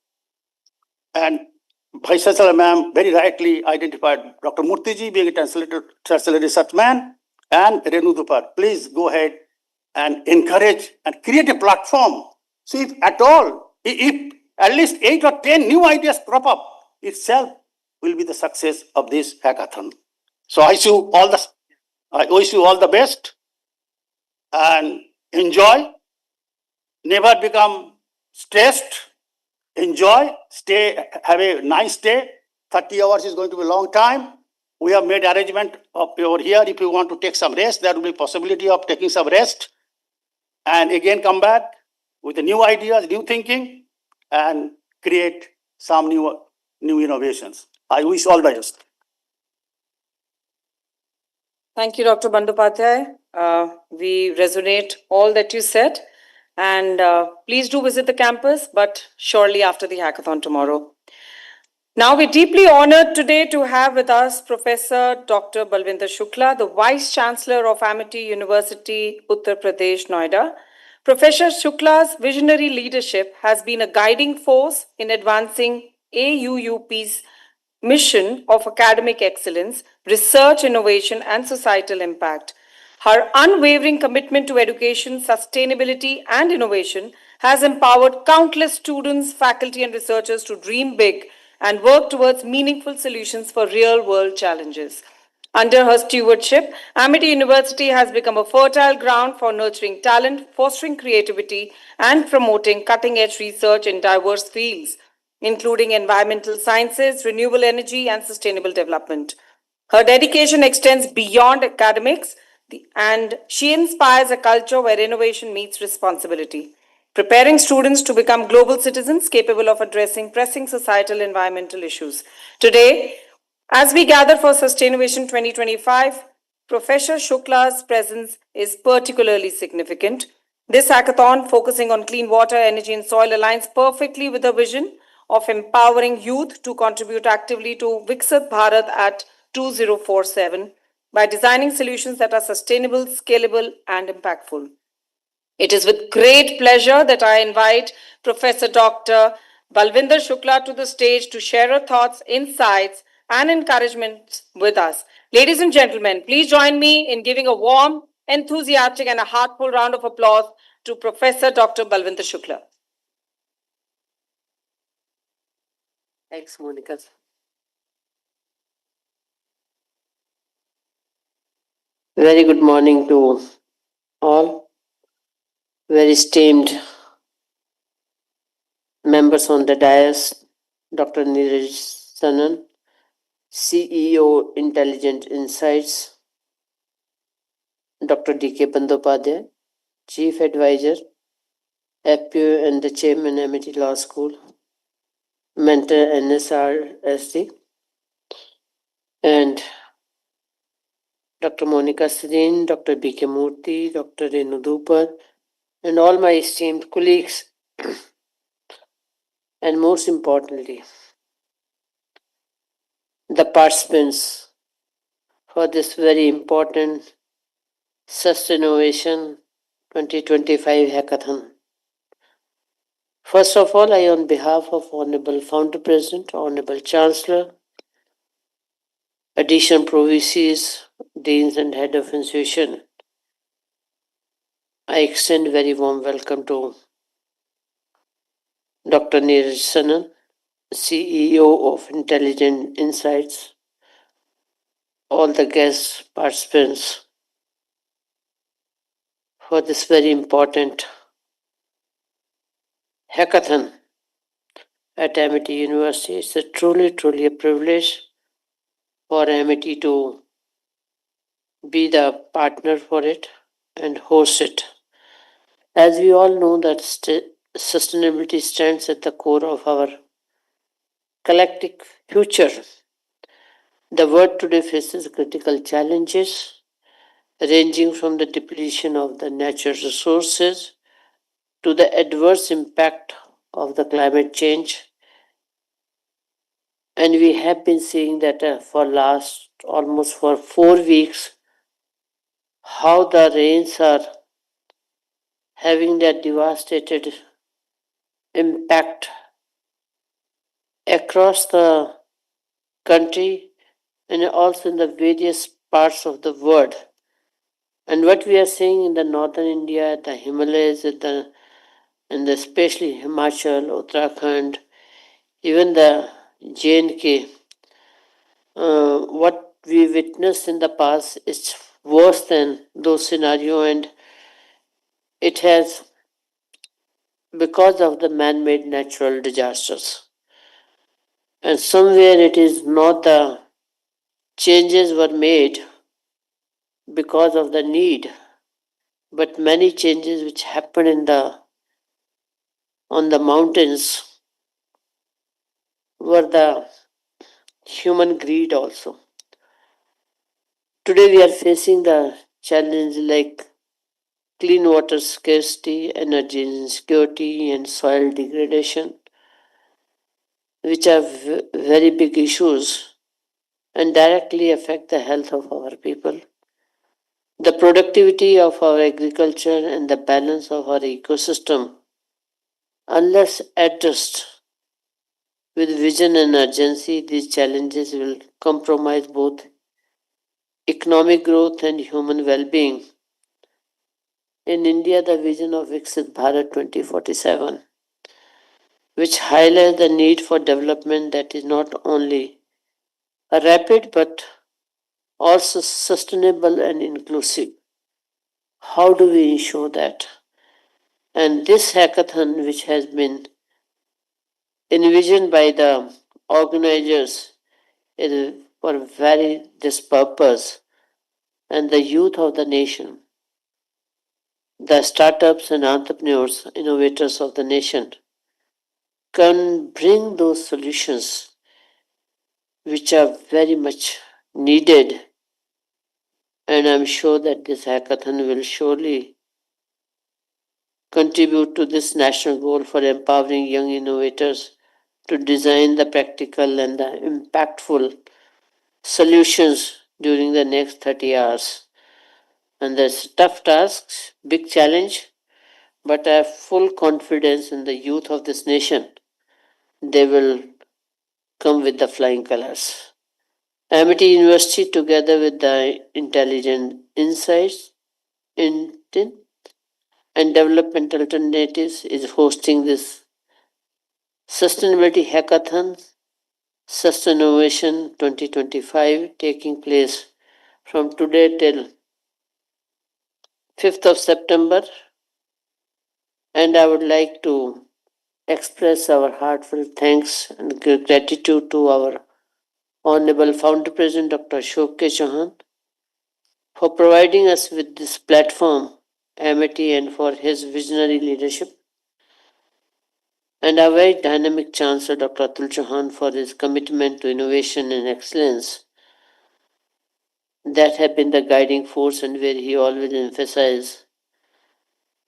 And Vice Chancellor ma'am very rightly identified Dr. Murthy being a translator research man, and Renu Dupar. Please go ahead and encourage and create a platform. So if at all, if at least 8 or 10 new ideas crop up, itself will be the success of this hackathon. So I wish you all the best and enjoy. Never become stressed. Enjoy, stay, have a nice day. 30 hours is going to be a long time. We have made arrangement over here. If you want to take some rest, there will be possibility of taking some rest. And again, come back with the new ideas, new thinking, and create some new innovations. I wish all the best. Thank you, Dr. Bandyopadhyay. We resonate all that you said. And please do visit the campus, but surely after the hackathon tomorrow. Now, we're deeply honored today to have with us Professor Dr. Balwinder Shukla, the Vice Chancellor of Amity University, Uttar Pradesh, Noida. Professor Shukla's visionary leadership has been a guiding force in advancing AUUP's mission of academic excellence, research, innovation, and societal impact. Her unwavering commitment to education, sustainability, and innovation has empowered countless students, faculty, and researchers to dream big and work towards meaningful solutions for real-world challenges. Under her stewardship, Amity University has become a fertile ground for nurturing talent, fostering creativity, and promoting cutting-edge research in diverse fields, including environmental sciences, renewable energy, and sustainable development. Her dedication extends beyond academics, and she inspires a culture where innovation meets responsibility, preparing students to become global citizens capable of addressing pressing societal environmental issues. Today, as we gather for SUSTAINNOVATION 2025, Professor Shukla's presence is particularly significant. This hackathon, focusing on clean water, energy, and soil, aligns perfectly with the vision of empowering youth to contribute actively to Viksit Bharat at 2047 by designing solutions that are sustainable, scalable, and impactful. It is with great pleasure that I invite Professor Dr. Balwinder Shukla to the stage to share her thoughts, insights, and encouragement with us. Ladies and gentlemen, please join me in giving a warm, enthusiastic, and a heartful round of applause to Professor Dr. Balwinder Shukla. Thanks, Monica. Very good morning to all. Very esteemed members on the dais, Dr. Neeraj Sanan, CEO Intelligent Insights, Dr. D.K. Bandyopadhyay, Chief Advisor, FPO and the Chairman, Amity Law School, Mentor NSRSD, and Dr. Monica Sidin, Dr. B.K. Murthy, Dr. Renu Dupar, and all my esteemed colleagues, and most importantly, the participants for this very important SUSTAINNOVATION 2025 Hackathon. First of all, I, on behalf of Honorable Founder President, Honorable Chancellor, Additional Provices, Deans and Head of Institution, I extend very warm welcome to Dr. Neeraj Sanan, CEO of Intelligent Insights, all the guest participants for this very important hackathon at Amity University. It's truly a privilege for Amity to be the partner for it and host it. As we all know that sustainability stands at the core of our collective future. The world today faces critical challenges ranging from the depletion of the natural resources to the adverse impact of the climate change. And we have been seeing that for last almost for 4 weeks how the rains are having that devastated impact across the country and also in the various parts of the world. And what we are seeing in the northern India, the Himalayas, and especially Himachal, Uttarakhand, even the J&K, what we witnessed in the past is worse than those scenarios, and it has because of the man-made natural disasters. And somewhere it is not the changes were made because of the need, but many changes which happened on the mountains were the human greed also. Today we are facing the challenge like clean water scarcity, energy insecurity, and soil degradation, which are very big issues and directly affect the health of our people, the productivity of our agriculture, and the balance of our ecosystem. Unless addressed with vision and urgency, these challenges will compromise both economic growth and human well being. In India, the vision of Viksit Bharat 2047, which highlights the need for development that is not only rapid but also sustainable and inclusive. How do we ensure that? And this hackathon, which has been envisioned by the organizers, is for very this purpose, and the youth of the nation, the startups and entrepreneurs, innovators of the nation, can bring those solutions which are very much needed. And I'm sure that this hackathon will surely contribute to this national goal for empowering young innovators to design the practical and the impactful solutions during the next 30 hours. And there's tough tasks, big challenge, but I have full confidence in the youth of this nation. They will come with the flying colors. Amity University, together with the Intelligent Insights, INTIN, and Development Alternatives, is hosting this Sustainability Hackathon, SUSTAINNOVATION 2025, taking place from today till 5th of September. And I would like to express our heartfelt thanks and gratitude to our Honorable Founder President Dr. Ashok K. Chauhan for providing us with this platform, Amity, and for his visionary leadership, and our very dynamic Chancellor Dr. Atul Chauhan for his commitment to innovation and excellence that have been the guiding force, and where he always emphasized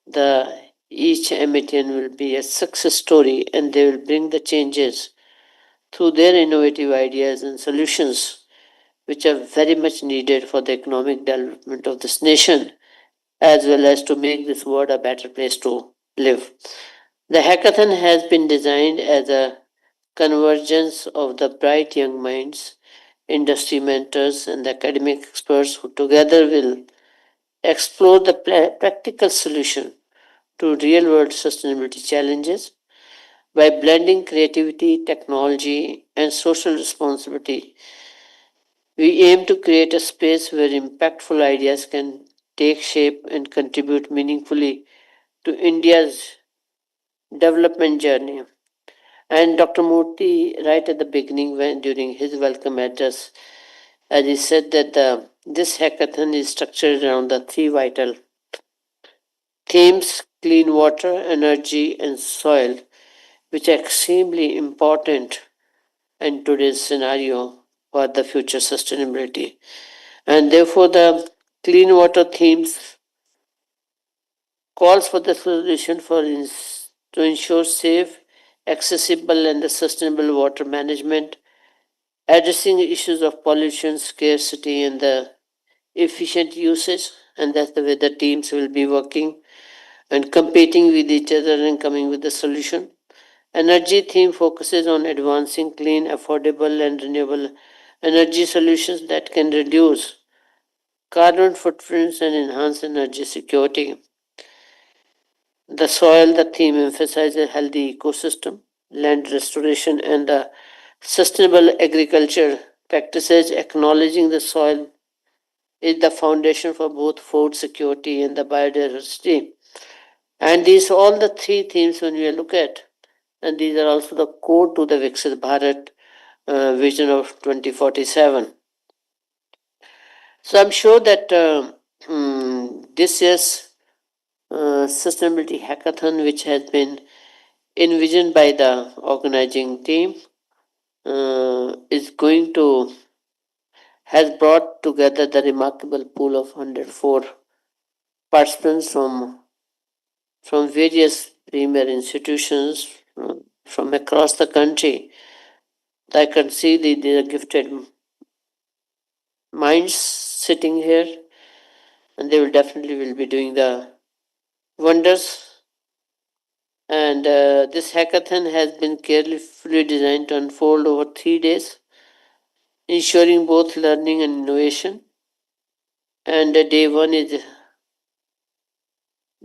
the each Amitian will be a success story and they will bring the changes through their innovative ideas and solutions which are very much needed for the economic development of this nation as well as to make this world a better place to live. The hackathon has been designed as a convergence of the bright young minds, industry mentors, and academic experts who together will explore the practical solution to real world sustainability challenges by blending creativity, technology, and social responsibility. We aim to create a space where impactful ideas can take shape and contribute meaningfully to India's development journey. And Dr. Murthy, right at the beginning, when during his welcome address, as he said that this hackathon is structured around the three vital themes: clean water, energy, and soil, which are extremely important in today's scenario for the future sustainability. And therefore, the clean water themes calls for the solution to ensure safe, accessible, and sustainable water management, addressing issues of pollution, scarcity, and the efficient usage. And that's the way the teams will be working and competing with each other and coming with the solution. Energy theme focuses on advancing clean, affordable, and renewable energy solutions that can reduce carbon footprints and enhance energy security. The soil, the theme emphasizes healthy ecosystem, land restoration, and the sustainable agriculture practices, acknowledging the soil is the foundation for both food security and the biodiversity. And these all the three themes when we look at, and these are also the core to the Viksit Bharat vision of 2047. So I'm sure that this year's sustainability hackathon, which has been envisioned by the organizing team, is going to has brought together the remarkable pool of 104 participants from various premier institutions from across the country. I can see the gifted minds sitting here, and they will definitely will be doing the wonders. And this hackathon has been carefully designed to unfold over 3 days, ensuring both learning and innovation. And day one is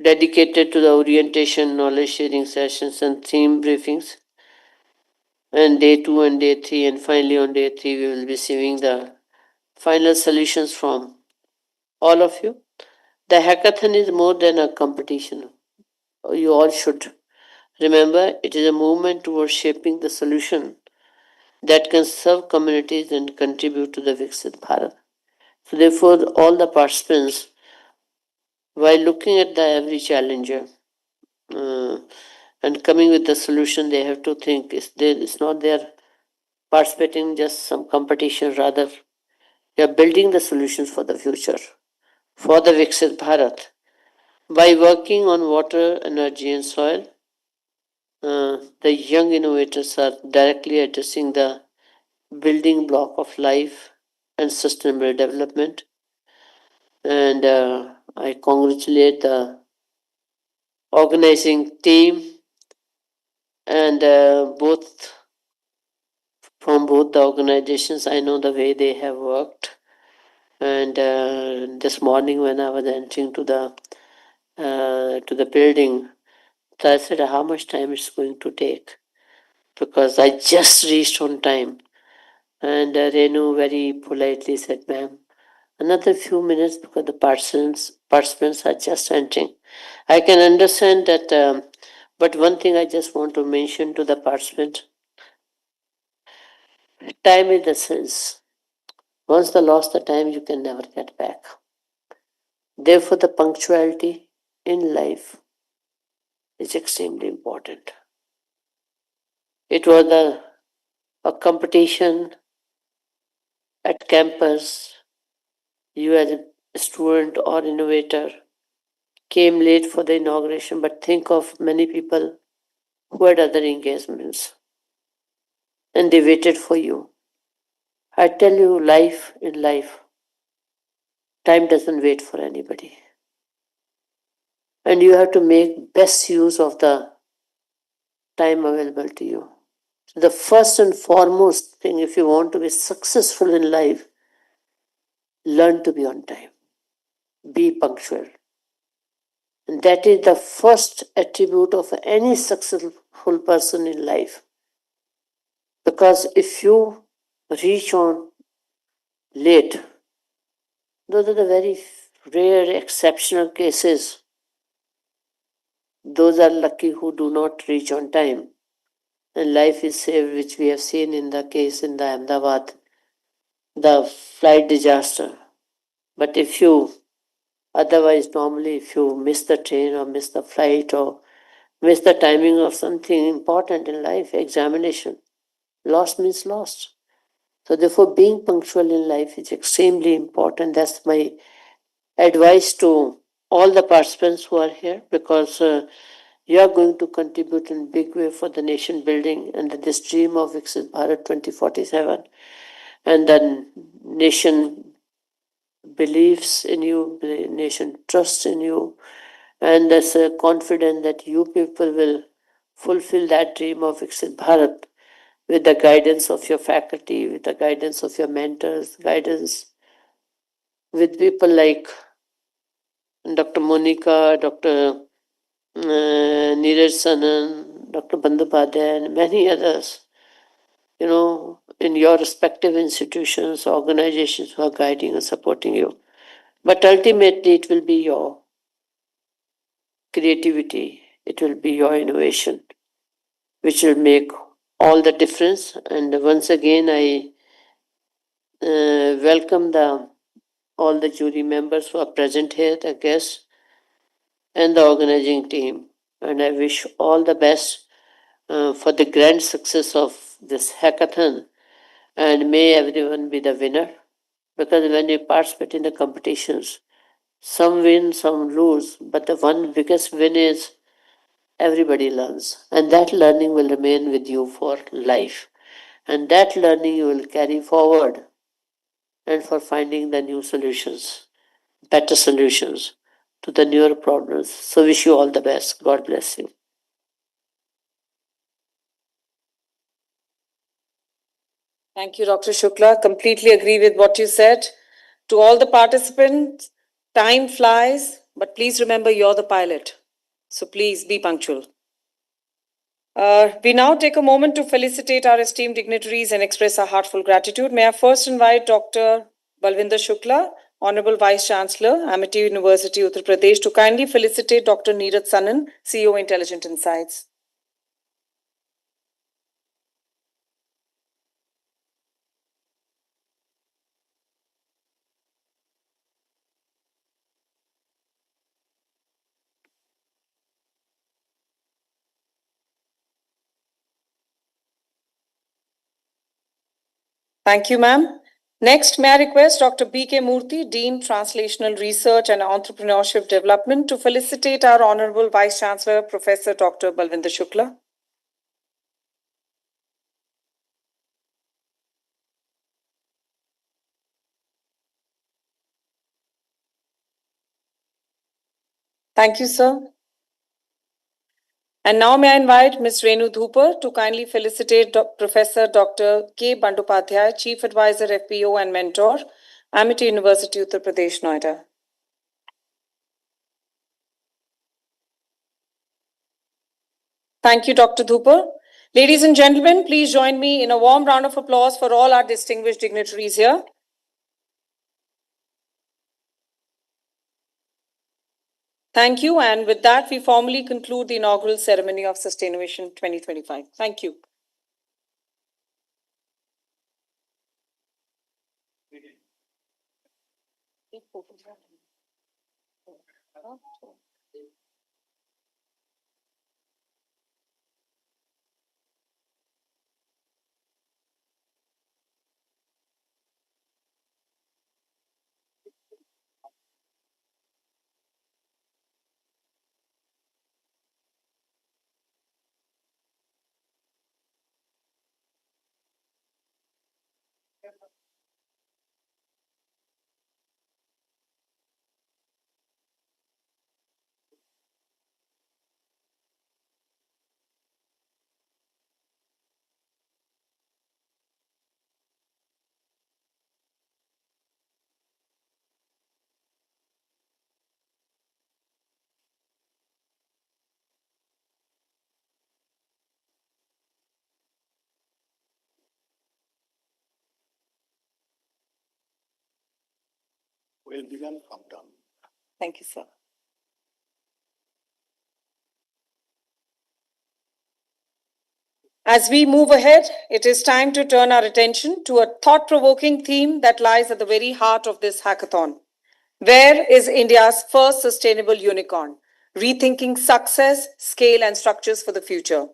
dedicated to the orientation, knowledge sharing sessions, and theme briefings. And day two and day three, and finally on day three, we will be receiving the final solutions from all of you. The hackathon is more than a competition. You all should remember it is a movement towards shaping the solution that can serve communities and contribute to the Viksit Bharat. So, therefore, all the participants, while looking at the every challenger uh, and coming with the solution, they have to think it's not their participating just some competition, rather, they are building the solutions for the future, for the Viksit Bharat. By working on water, energy, and soil, the young innovators are directly addressing the building block of life and sustainable development. And I congratulate the organizing team and both from both the organizations. I know the way they have worked. And this morning when I was entering to the building, so I said, how much time it's going to take? Because I just reached on time. And Renu very politely said, ma'am, another few minutes because the participants are just entering. I can understand that, but one thing I just want to mention to the participants, time is the sense. Once the lost the time, you can never get back. Therefore, the punctuality in life is extremely important. It was a competition at campus. You as a student or innovator came late for the inauguration, but think of many people who had other engagements and they waited for you. I tell you, life in life, time doesn't wait for anybody. And you have to make best use of the time available to you. So the first and foremost thing, if you want to be successful in life, learn to be on time. Be punctual. And that is the first attribute of any successful person in life. Because if you reach on late. Those are the very rare, exceptional cases. Those are lucky who do not reach on time. And life is saved, which we have seen in the case in the Ahmedabad, the flight disaster. But if you, otherwise, normally, if you miss the train or miss the flight or miss the timing of something important in life, examination, lost means lost. So, therefore, being punctual in life is extremely important. That's my advice to all the participants who are here, because you are going to contribute in big way for the nation building and this dream of Viksit Bharat 2047. And the nation believes in you, the nation trusts in you, and there's a confidence that you people will fulfill that dream of Viksit Bharat with the guidance of your faculty, with the guidance of your mentors, guidance with people like Dr. Monica, Dr. Neeraj Sanan, Dr. Bandyopadhyay, and many others, in your respective institutions, organizations who are guiding and supporting you. But ultimately, it will be your creativity, it will be your innovation, which will make all the difference. And once again, I welcome all the jury members who are present here, the guests, and the organizing team. And I wish all the best for the grand success of this hackathon. And may everyone be the winner. Because when you participate in the competitions, some win, some lose, but the one biggest win is everybody learns. And that learning will remain with you for life. And that learning you will carry forward and for finding the new solutions, better solutions to the newer problems. So wish you all the best. God bless you. Thank you, Dr. Shukla. Completely agree with what you said. To all the participants, time flies, but please remember you're the pilot. So please be punctual. We now take a moment to felicitate our esteemed dignitaries and express our heartfelt gratitude. May I first invite Dr. Balvinder Shukla, Honorable Vice Chancellor, Amity University, Uttar Pradesh, to kindly felicitate Dr. Neeraj Sanan, CEO, Intelligent Insights. Thank you, ma'am. Next, may I request Dr. B.K. Murthy, Dean, Translational Research and Entrepreneurship Development, to felicitate our Honorable Vice Chancellor, Professor Dr. Balvinder Shukla. Thank you, sir. And now may I invite Ms. Renu Dhupar to kindly felicitate Professor Dr. K. Bandyopadhyay, Chief Advisor, FPO and Mentor, Amity University, Uttar Pradesh, Noida. Thank you, Dr. Dhupar. Ladies and gentlemen, please join me in a warm round of applause for all our distinguished dignitaries here. Thank you. And with that, we formally conclude the inaugural ceremony of SUSTAINNOVATION 2025. Thank you. will begin from down. Thank you, sir. As we move ahead, it is time to turn our attention to a thought-provoking theme that lies at the very heart of this hackathon. Where is India's first sustainable unicorn? Rethinking success, scale, and structures for the future.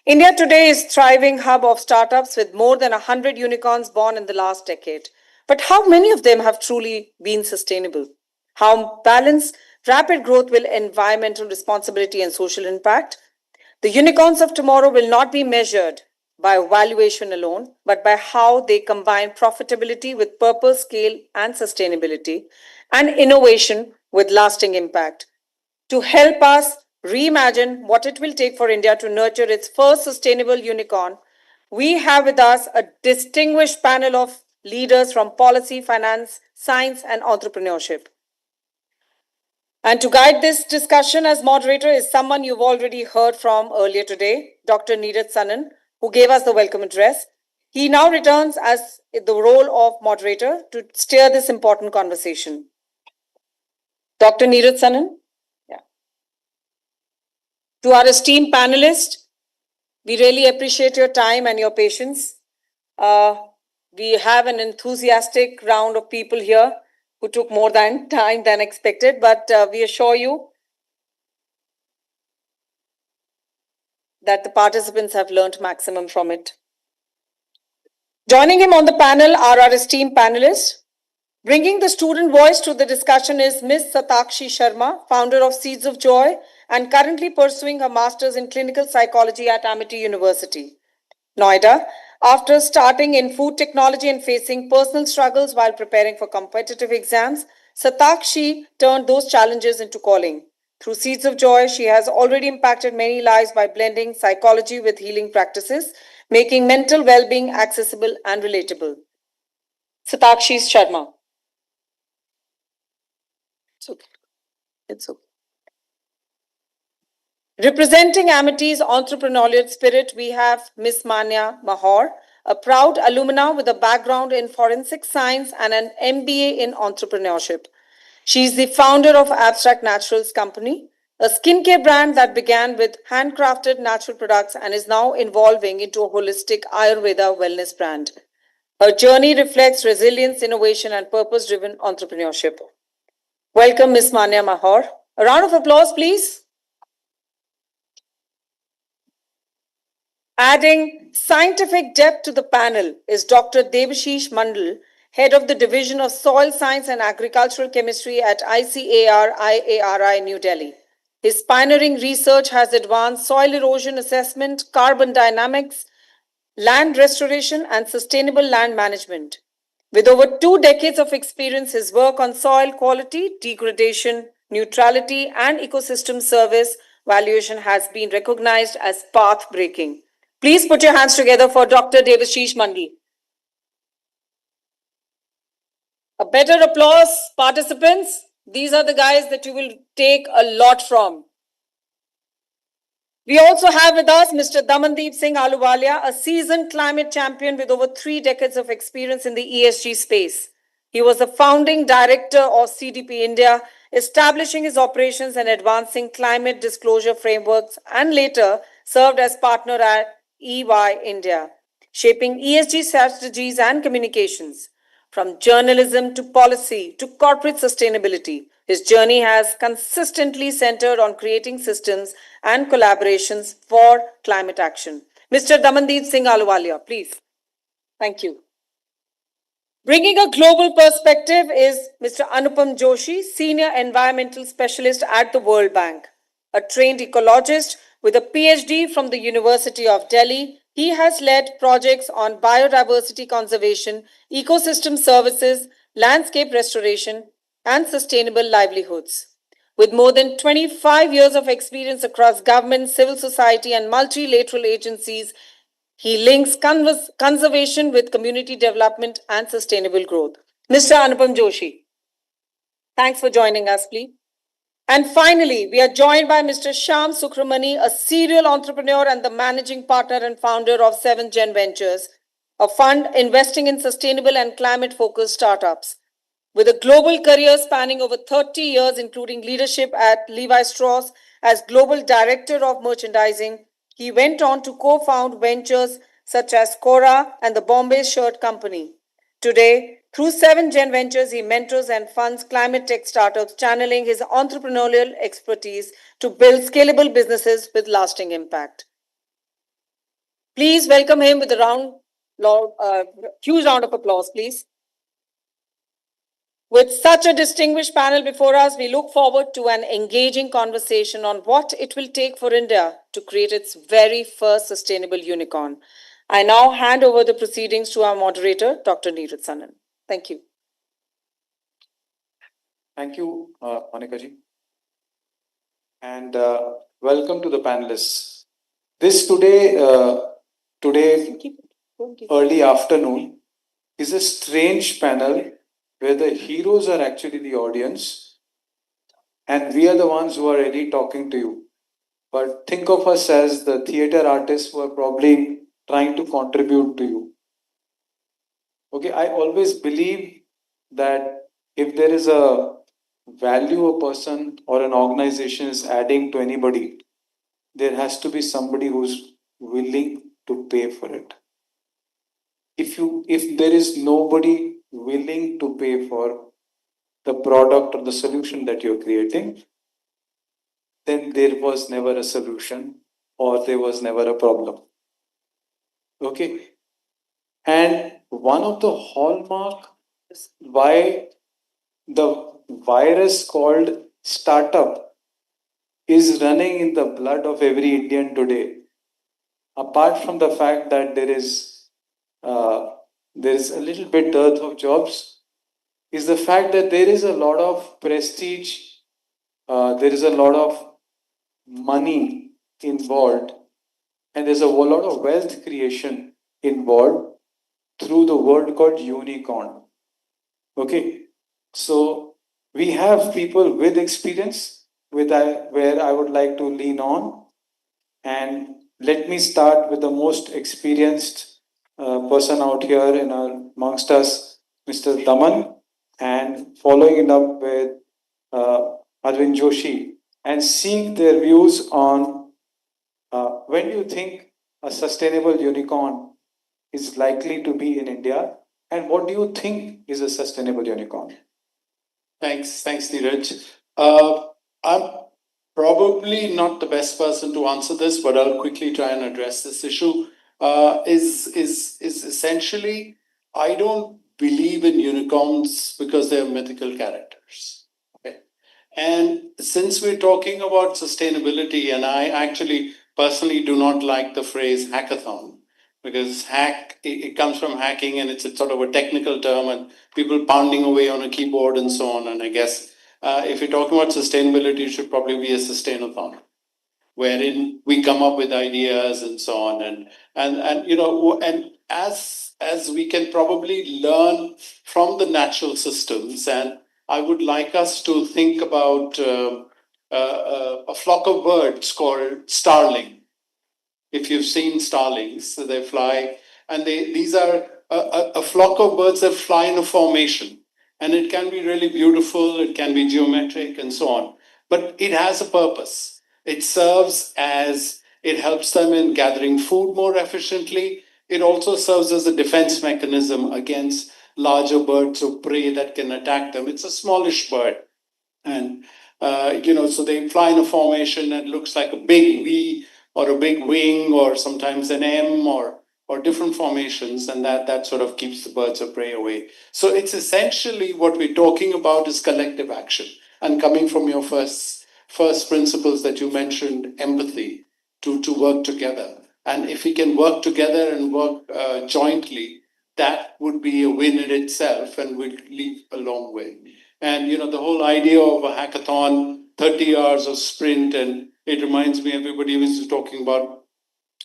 India today is a thriving hub of startups with more than 100 unicorns born in the last decade. But how many of them have truly been sustainable? How balance rapid growth with environmental responsibility and social impact? The unicorns of tomorrow will not be measured by valuation alone, but by how they combine profitability with purpose, scale, and sustainability, and innovation with lasting impact. To help us reimagine what it will take for India to nurture its first sustainable unicorn, we have with us a distinguished panel of leaders from policy, finance, science, and entrepreneurship. And to guide this discussion as moderator is someone you've already heard from earlier today, Dr. Neeraj Sanan, who gave us the welcome address. He now returns as the role of moderator to steer this important conversation. Dr. Neeraj Sanan. Yeah. To our esteemed panelists, we really appreciate your time and your patience. We have an enthusiastic round of people here who took more time than expected, but we assure you that the participants have learned maximum from it. Joining him on the panel are our esteemed panelists. Bringing the student voice to the discussion is Ms. Satakshi Sharma, founder of Seeds of Joy and currently pursuing her master's in clinical psychology at Amity University, Noida. After starting in food technology and facing personal struggles while preparing for competitive exams, Satakshi turned those challenges into calling. Through Seeds of Joy, she has already impacted many lives by blending psychology with healing practices, making mental well-being accessible and relatable. Satakshi Sharma. It's okay. Representing Amity's entrepreneurial spirit, we have Ms. Manya Mahor, a proud alumna with a background in forensic science and an MBA in entrepreneurship. She is the founder of Abstract Naturals Company, a skincare brand that began with handcrafted natural products and is now evolving into a holistic Ayurveda wellness brand. Her journey reflects resilience, innovation, and purpose-driven entrepreneurship. Welcome, Ms. Manya Mahor. A round of applause, please. Adding scientific depth to the panel is Dr. Devashish Mandal, head of the Division of Soil Science and Agricultural Chemistry at ICAR-IARI, New Delhi. His pioneering research has advanced soil erosion assessment, carbon dynamics, land restoration, and sustainable land management. With over 2 decades of experience, his work on soil quality, degradation, neutrality, and ecosystem service valuation has been recognized as path-breaking. Please put your hands together for Dr. Devashish Mandal. A better applause, participants. These are the guys that you will take a lot from. We also have with us Mr. Damandeep Singh Ahluwalia, a seasoned climate champion with over 3 decades of experience in the ESG space. He was the founding director of CDP India, establishing his operations and advancing climate disclosure frameworks, and later served as partner at EY India, shaping ESG strategies and communications. From journalism to policy to corporate sustainability, his journey has consistently centered on creating systems and collaborations for climate action. Mr. Damandeep Singh Ahluwalia, please. Thank you. Bringing a global perspective is Mr. Anupam Joshi, Senior Environmental Specialist at the World Bank. A trained ecologist with a PhD from the University of Delhi, he has led projects on biodiversity conservation, ecosystem services, landscape restoration, and sustainable livelihoods. With more than 25 years of experience across government, civil society, and multilateral agencies, he links conservation with community development and sustainable growth. Mr. Anupam Joshi, thanks for joining us, please. And finally, we are joined by Mr. Shyam Sukramani, a serial entrepreneur and the managing partner and founder of 7th Gen Ventures, a fund investing in sustainable and climate-focused startups. With a global career spanning over 30 years, including leadership at Levi Strauss as Global Director of Merchandising, he went on to co-found ventures such as Cora and the Bombay Shirt Company. Today, through 7 Gen Ventures, he mentors and funds climate tech startups, channeling his entrepreneurial expertise to build scalable businesses with lasting impact. Please welcome him with a huge round of applause, please. With such a distinguished panel before us, we look forward to an engaging conversation on what it will take for India to create its very first sustainable unicorn. I now hand over the proceedings to our moderator, Dr. Neeraj Sanan. Thank you. Thank you, Monica ji. And welcome to the panelists. This today early afternoon is a strange panel where the heroes are actually the audience and we are the ones who are really talking to you. But think of us as the theater artists who are probably trying to contribute to you. Okay, I always believe that if there is a value a person or an organization is adding to anybody, there has to be somebody who's willing to pay for it. If there is nobody willing to pay for the product or the solution that you're creating, then there was never a solution or there was never a problem. Okay. And one of the hallmark why the virus called startup is running in the blood of every Indian today, apart from the fact that there is a little bit dearth of jobs, is the fact that there is a lot of prestige, there is a lot of money involved, and there's a lot of wealth creation involved through the word called unicorn. Okay, so we have people with experience where I would like to lean on, and let me start with the most experienced person out here amongst us, Mr. Daman, and following it up with Arvind Joshi, and seek their views on when do you think a sustainable unicorn is likely to be in India, and what do you think is a sustainable unicorn? Thanks, Neeraj. I'm probably not the best person to answer this, but I'll quickly try and address this issue. Is essentially, I don't believe in unicorns because they're mythical characters. Okay, and since we're talking about sustainability, and I actually personally do not like the phrase hackathon, because it comes from hacking and it's a sort of a technical term and people pounding away on a keyboard and so on. And I guess if you're talking about sustainability, it should probably be a sustainathon, wherein we come up with ideas and so on. And you know, and as we can probably learn from the natural systems, and I would like us to think about a flock of birds called starling. If you've seen starlings, they fly, and these are a flock of birds that fly in a formation, and it can be really beautiful, it can be geometric and so on, but it has a purpose. It helps them in gathering food more efficiently. It also serves as a defense mechanism against larger birds of prey that can attack them. It's a smallish bird, and so they fly in a formation that looks like a big V or a big wing, or sometimes an M, or different formations, and that sort of keeps the birds of prey away. So it's essentially what we're talking about is collective action. And coming from your first principles that you mentioned, empathy, to work together. And if we can work together and work jointly, that would be a win in itself and would lead a long way. And the whole idea of a hackathon, 30 hours of sprint, and it reminds me, everybody was talking about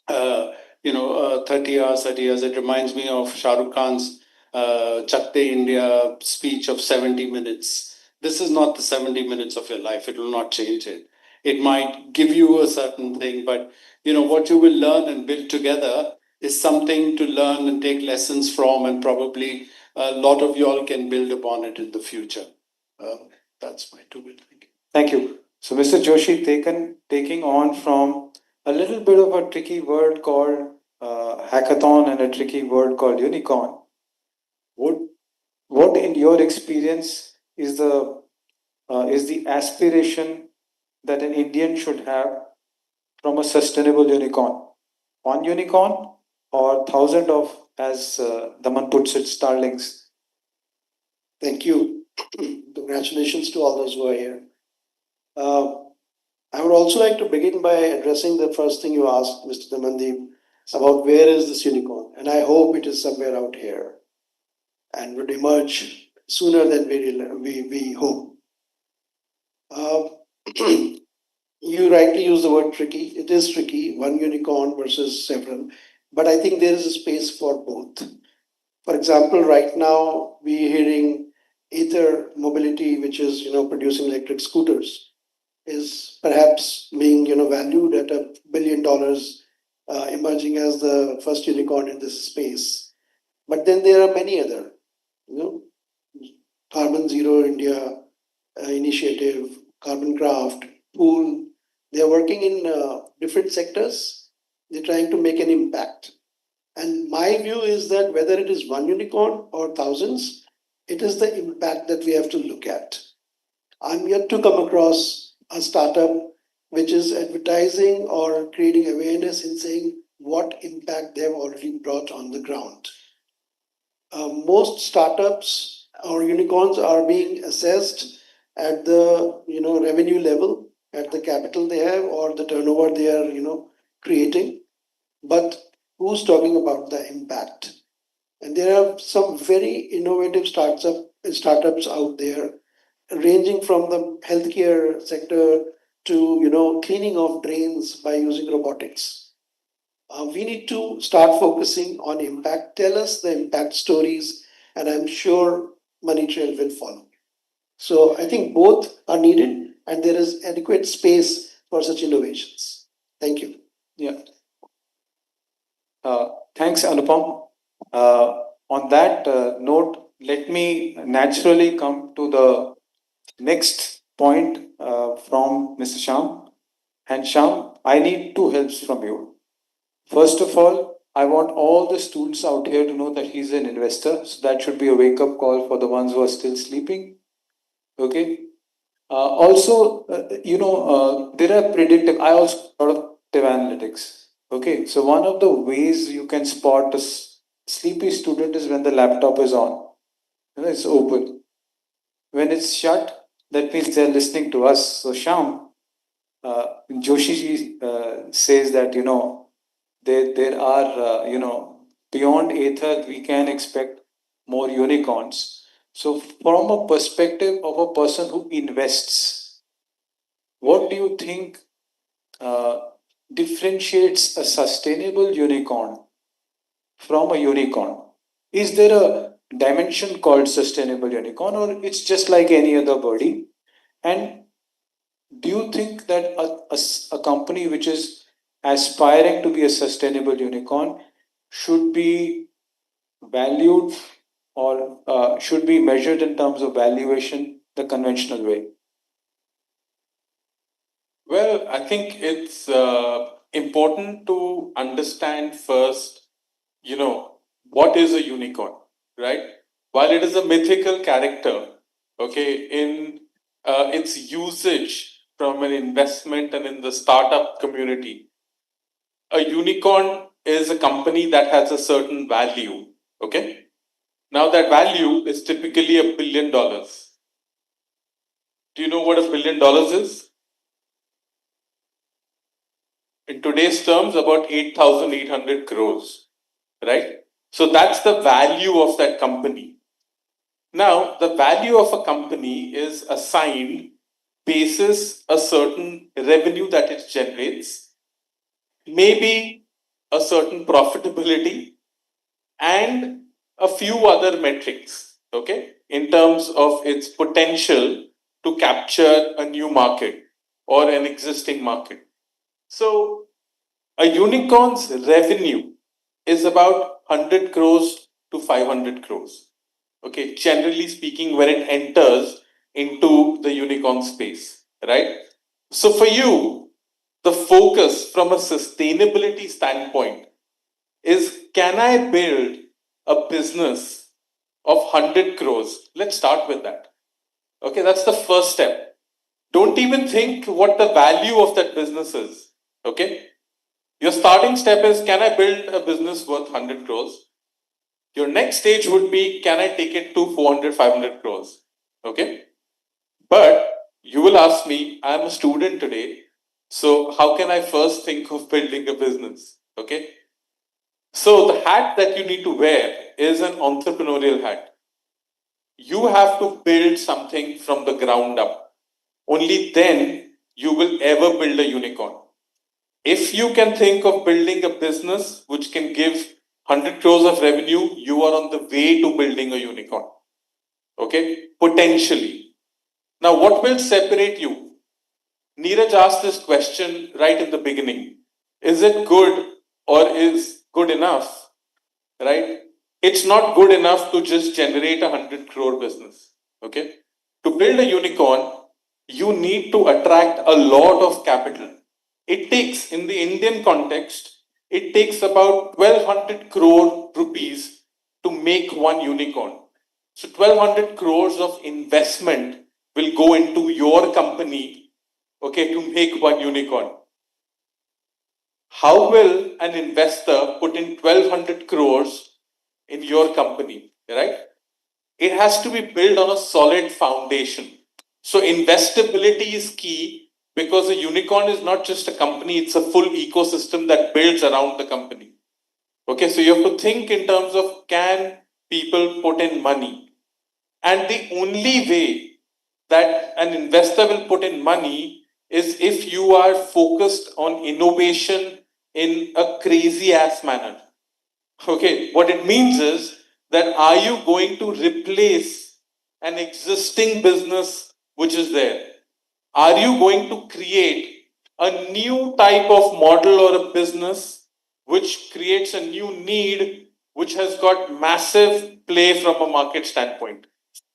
30 hours. It reminds me of Shah Rukh Khan's Chak De India speech of 70 minutes. This is not the 70 minutes of your life. It will not change it. It might give you a certain thing, but what you will learn and build together is something to learn and take lessons from, and probably a lot of y'all can build upon it in the future. That's my 2 minutes. Thank you. So, Mr. Joshi, taking on from a little bit of a tricky word called hackathon and a tricky word called unicorn, what in your experience is the aspiration that an Indian should have from a sustainable unicorn? One unicorn or thousand of, as Daman puts it, starlings? Thank you. Congratulations to all those who are here. I would also like to begin by addressing the first thing you asked, Mr. Damandeep, about where is this unicorn? And I hope it is somewhere out here and would emerge sooner than we hope. You rightly use the word tricky. It is tricky, one unicorn versus several, but I think there is a space for both. For example, right now we're hearing Ether Mobility, which is producing electric scooters, is perhaps being valued at $1 billion, emerging as the first unicorn in this space. But then there are many other, Carbon Zero India initiative, Carbon Craft, Pool. They are working in different sectors. They're trying to make an impact. And my view is that whether it is one unicorn or thousands, it is the impact that we have to look at. I'm yet to come across a startup which is advertising or creating awareness in saying what impact they have already brought on the ground. Most startups or unicorns are being assessed at the revenue level, at the capital they have or the turnover they are creating. But who's talking about the impact? And there are some very innovative startups out there, ranging from the healthcare sector to cleaning of drains by using robotics. We need to start focusing on impact. Tell us the impact stories, and I'm sure Money Trail will follow. So I think both are needed, and there is adequate space for such innovations. Thank you. Yeah. Thanks, Anupam. On that note, let me naturally come to the next point from Mr. Sham. And Sham, I need two helps from you. First of all, I want all the students out here to know that he's an investor. So that should be a wake up call for the ones who are still sleeping. Okay. There are predictive, I also predictive analytics. Okay. So one of the ways you can spot a sleepy student is when the laptop is on. It's open. When it's shut, that means they're listening to us. So Sham, Joshi says that there are beyond Ether we can expect more unicorns. So from a perspective of a person who invests, what do you think differentiates a sustainable unicorn from a unicorn? Is there a dimension called sustainable unicorn, or it's just like any other birdie? And do you think that a company which is aspiring to be a sustainable unicorn should be valued or should be measured in terms of valuation the conventional way? Well, I think it's important to understand first, what is a unicorn, right? While it is a mythical character, okay, in its usage from an investment and in the startup community, a unicorn is a company that has a certain value, okay? Now that value is typically $1 billion. Do you know what $1 billion is? In today's terms, about 8,800 crores, right? So that's the value of that company. Now, the value of a company is assigned basis a certain revenue that it generates, maybe a certain profitability, and a few other metrics, okay, in terms of its potential to capture a new market or an existing market. So, a unicorn's revenue is about 100 crores to 500 crores. Okay, generally speaking, when it enters into the unicorn space, right? So for you, the focus from a sustainability standpoint is, can I build a business of 100 crores? Let's start with that. Okay, that's the first step. Don't even think what the value of that business is. Okay, your starting step is, can I build a business worth 100 crores? Your next stage would be, can I take it to 400, 500 crores? Okay, but you will ask me, I'm a student today, so how can I first think of building a business? Okay, so the hat that you need to wear is an entrepreneurial hat. You have to build something from the ground up. Only then you will ever build a unicorn. If you can think of building a business which can give 100 crores of revenue, you are on the way to building a unicorn. Okay, potentially. Now, what will separate you? Neeraj asked this question right in the beginning. Is it good or is good enough? Right? It's not good enough to just generate a 100 crore business. Okay? To build a unicorn, you need to attract a lot of capital. It takes, in the Indian context, it takes about 1200 crore rupees to make one unicorn. So 1200 crores of investment will go into your company, okay, to make one unicorn. How will an investor put in 1200 crores in your company, right? It has to be built on a solid foundation. So investability is key, because a unicorn is not just a company, it's a full ecosystem that builds around the company. Okay, so you have to think in terms of, can people put in money? And the only way that an investor will put in money is if you are focused on innovation in a crazy ass manner. Okay, what it means is that, are you going to replace an existing business which is there? Are you going to create a new type of model or a business which creates a new need which has got massive play from a market standpoint?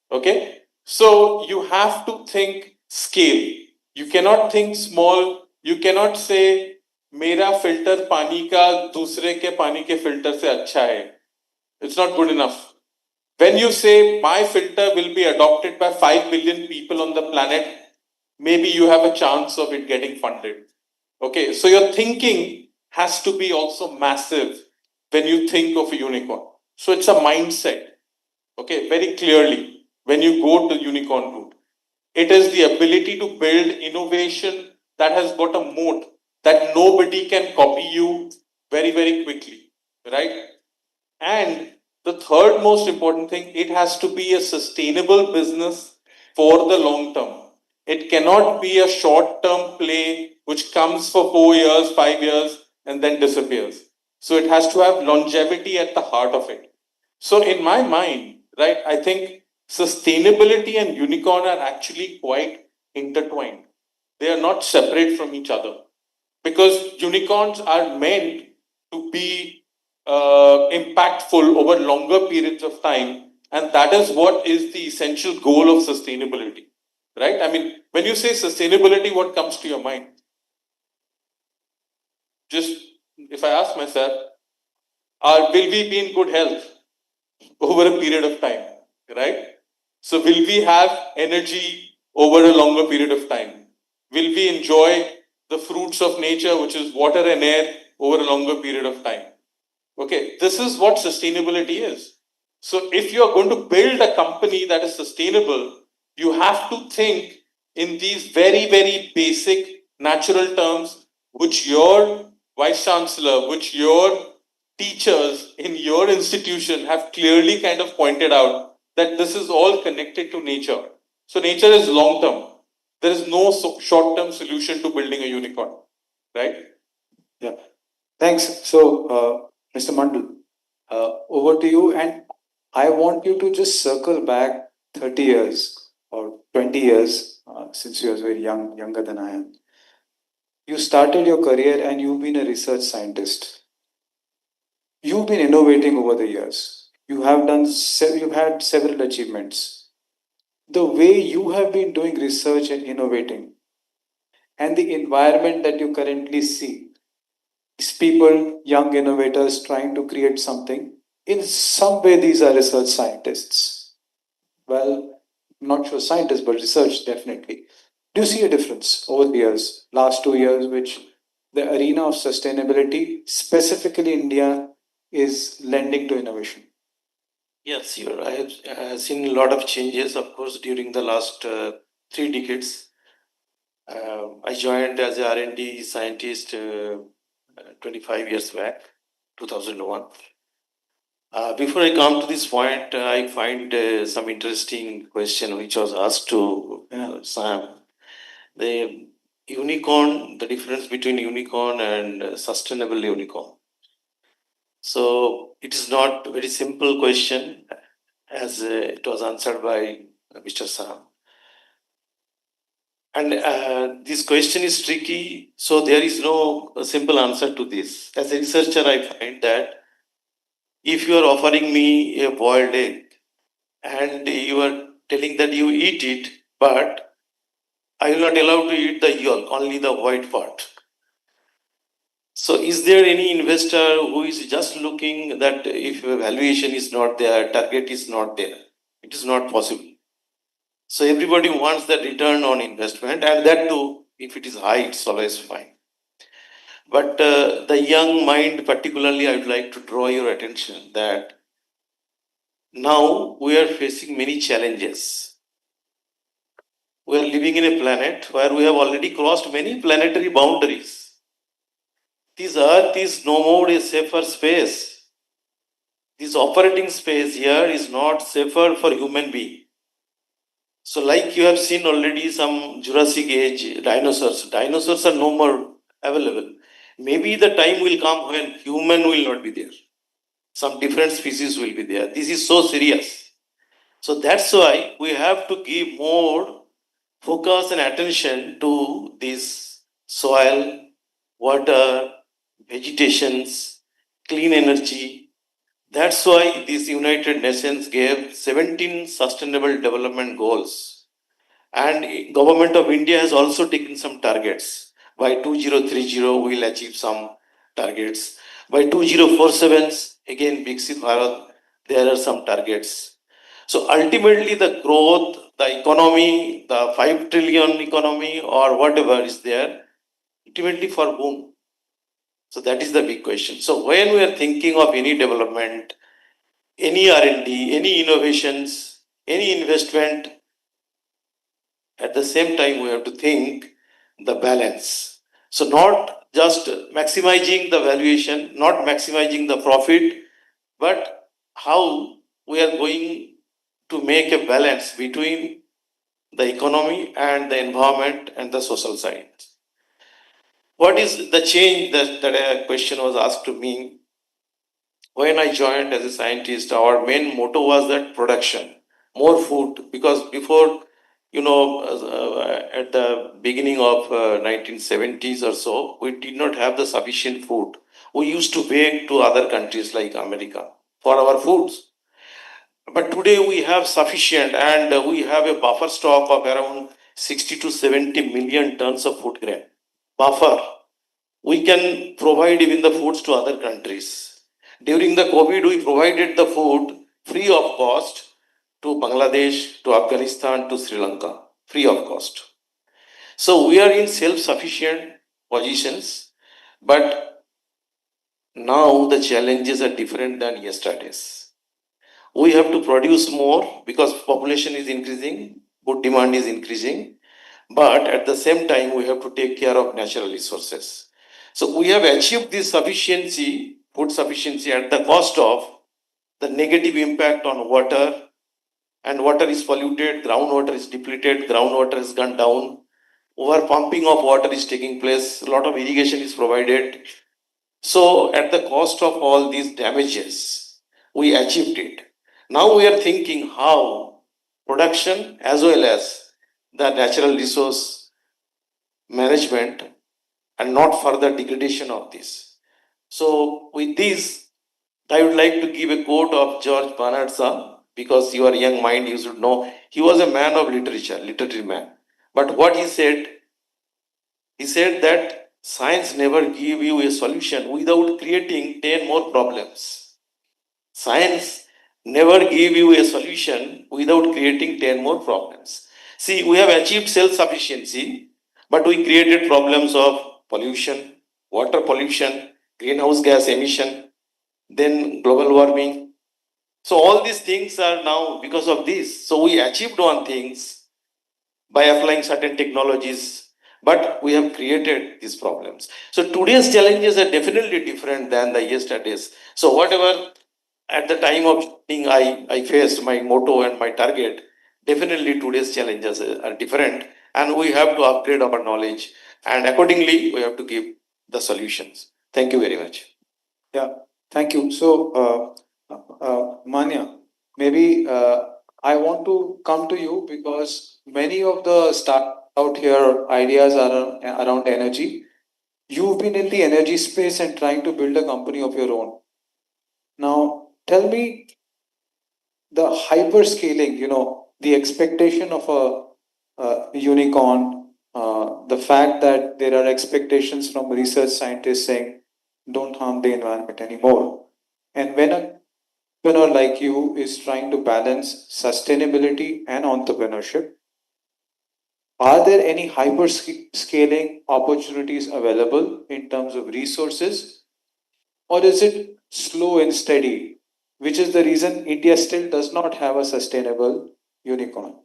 Okay, so you have to think scale. You cannot think small. You cannot say, मेरा filter पानी का दूसरे के पानी के filter से अच्छा है. It's not good enough. When you say, my filter will be adopted by 5 billion people on the planet, maybe you have a chance of it getting funded. Okay, so your thinking has to be also massive when you think of a unicorn. So it's a mindset. Okay, very clearly, when you go to unicorn route, it is the ability to build innovation that has got a moat that nobody can copy you very, very quickly, right? And the third most important thing, it has to be a sustainable business for the long term. It cannot be a short term play which comes for 4 years, 5 years, and then disappears. So it has to have longevity at the heart of it. So, in my mind, right, I think sustainability and unicorn are actually quite intertwined. They are not separate from each other, because unicorns are meant to be impactful over longer periods of time, and that is what is the essential goal of sustainability, right? I mean, when you say sustainability, what comes to your mind? Just, if I ask myself, will we be in good health over a period of time, right? So, will we have energy over a longer period of time? Will we enjoy the fruits of nature, which is water and air, over a longer period of time? Okay, this is what sustainability is. So, if you are going to build a company that is sustainable, you have to think in these very, very basic natural terms, which your vice chancellor, which your teachers in your institution have clearly kind of pointed out, that this is all connected to nature. So, nature is long term. There is no short term solution to building a unicorn, right? Yeah. Thanks. So, Mr. Mandal, over to you. And I want you to just circle back 30 years or 20 years, since you are very young, younger than I am. You started your career and you've been a research scientist. You've been innovating over the years. You have you've had several achievements. The way you have been doing research and innovating, and the environment that you currently see, these people, young innovators trying to create something, in some way, these are research scientists. Well, not sure scientists, but research definitely. Do you see a difference over the years, last 2 years, which the arena of sustainability, specifically India, is lending to innovation? Yes, I have seen a lot of changes, of course, during the last 3 decades. I joined as a R&D scientist 25 years back, 2001. Before I come to this point, I find some interesting question which was asked to Sam. The unicorn, the difference between unicorn and sustainable unicorn. So it is not a very simple question as it was answered by Mr. Sam. And this question is tricky, so there is no simple answer to this. As a researcher, I find that if you are offering me a boiled egg and you are telling that you eat it, but I will not allow to eat the yolk, only the white part. So is there any investor who is just looking that if valuation is not there, target is not there, it is not possible. So everybody wants the return on investment, and that too, if it is high, it's always fine. But the young mind, particularly, I would like to draw your attention that now we are facing many challenges. We are living in a planet where we have already crossed many planetary boundaries. This earth is no more a safer space. This operating space here is not safer for human being. So like you have seen already some Jurassic age dinosaurs. Dinosaurs are no more available. Maybe the time will come when human will not be there. Some different species will be there. This is so serious. So that's why we have to give more focus and attention to this soil, water, vegetations, clean energy. That's why these United Nations gave 17 Sustainable Development Goals. And Government of India has also taken some targets. By 2030, we will achieve some targets. By 2047, again, Viksit Bharat, there are some targets. So ultimately, the growth, the economy, the 5 trillion economy or whatever is there, ultimately for whom? So that is the big question. So when we are thinking of any development, any R&D, any innovations, any investment, at the same time we have to think the balance. So not just maximizing the valuation, not maximizing the profit, but how we are going to make a balance between the economy and the environment and the social side. What is the change that a question was asked to me? When I joined as a scientist, our main motto was that production, more food, because before, at the beginning of 1970s or so, we did not have the sufficient food. We used to beg to other countries like America for our foods. But today we have sufficient, and we have a buffer stock of around 60 to 70 million tons of food grain. Buffer. We can provide even the foods to other countries. During the COVID, we provided the food free of cost to Bangladesh, to Afghanistan, to Sri Lanka, free of cost. So we are in self-sufficient positions, but now the challenges are different than yesterday's. We have to produce more because population is increasing, food demand is increasing, but at the same time, we have to take care of natural resources. So we have achieved this sufficiency, food sufficiency, at the cost of the negative impact on water, and water is polluted, groundwater is depleted, groundwater has gone down, over pumping of water is taking place, a lot of irrigation is provided. So at the cost of all these damages, we achieved it. Now we are thinking how production as well as the natural resource management and not further degradation of this. So with this, I would like to give a quote of George Bernard Shaw, because you are a young mind, you should know. He was a man of literature, literary man. But what he said that science never give you a solution without creating 10 more problems. Science never give you a solution without creating 10 more problems. See, we have achieved self-sufficiency, but we created problems of pollution, water pollution, greenhouse gas emission, then global warming. So all these things are now because of this. So we achieved one things by applying certain technologies, but we have created these problems. So today's challenges are definitely different than the yesterday's. So whatever at the time of being I faced my motto and my target, definitely today's challenges are different, and we have to upgrade our knowledge, and accordingly we have to give the solutions. Thank you very much. Yeah, thank you. So, Manya, maybe I want to come to you because many of the start out here ideas are around energy. You've been in the energy space and trying to build a company of your own. Now, tell me the hyperscaling, the expectation of a unicorn, the fact that there are expectations from research scientists saying, don't harm the environment anymore. And when a entrepreneur like you is trying to balance sustainability and entrepreneurship, are there any hyperscaling opportunities available in terms of resources, or is it slow and steady, which is the reason India still does not have a sustainable unicorn?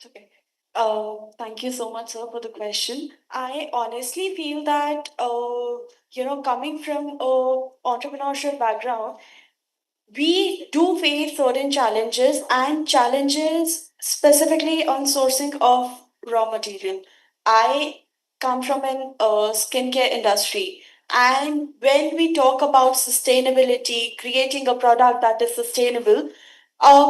Okay. Thank you so much, sir, for the question. I honestly feel that, coming from a entrepreneurship background, we do face certain challenges and challenges specifically on sourcing of raw material. I come from an skincare industry, and when we talk about sustainability, creating a product that is sustainable,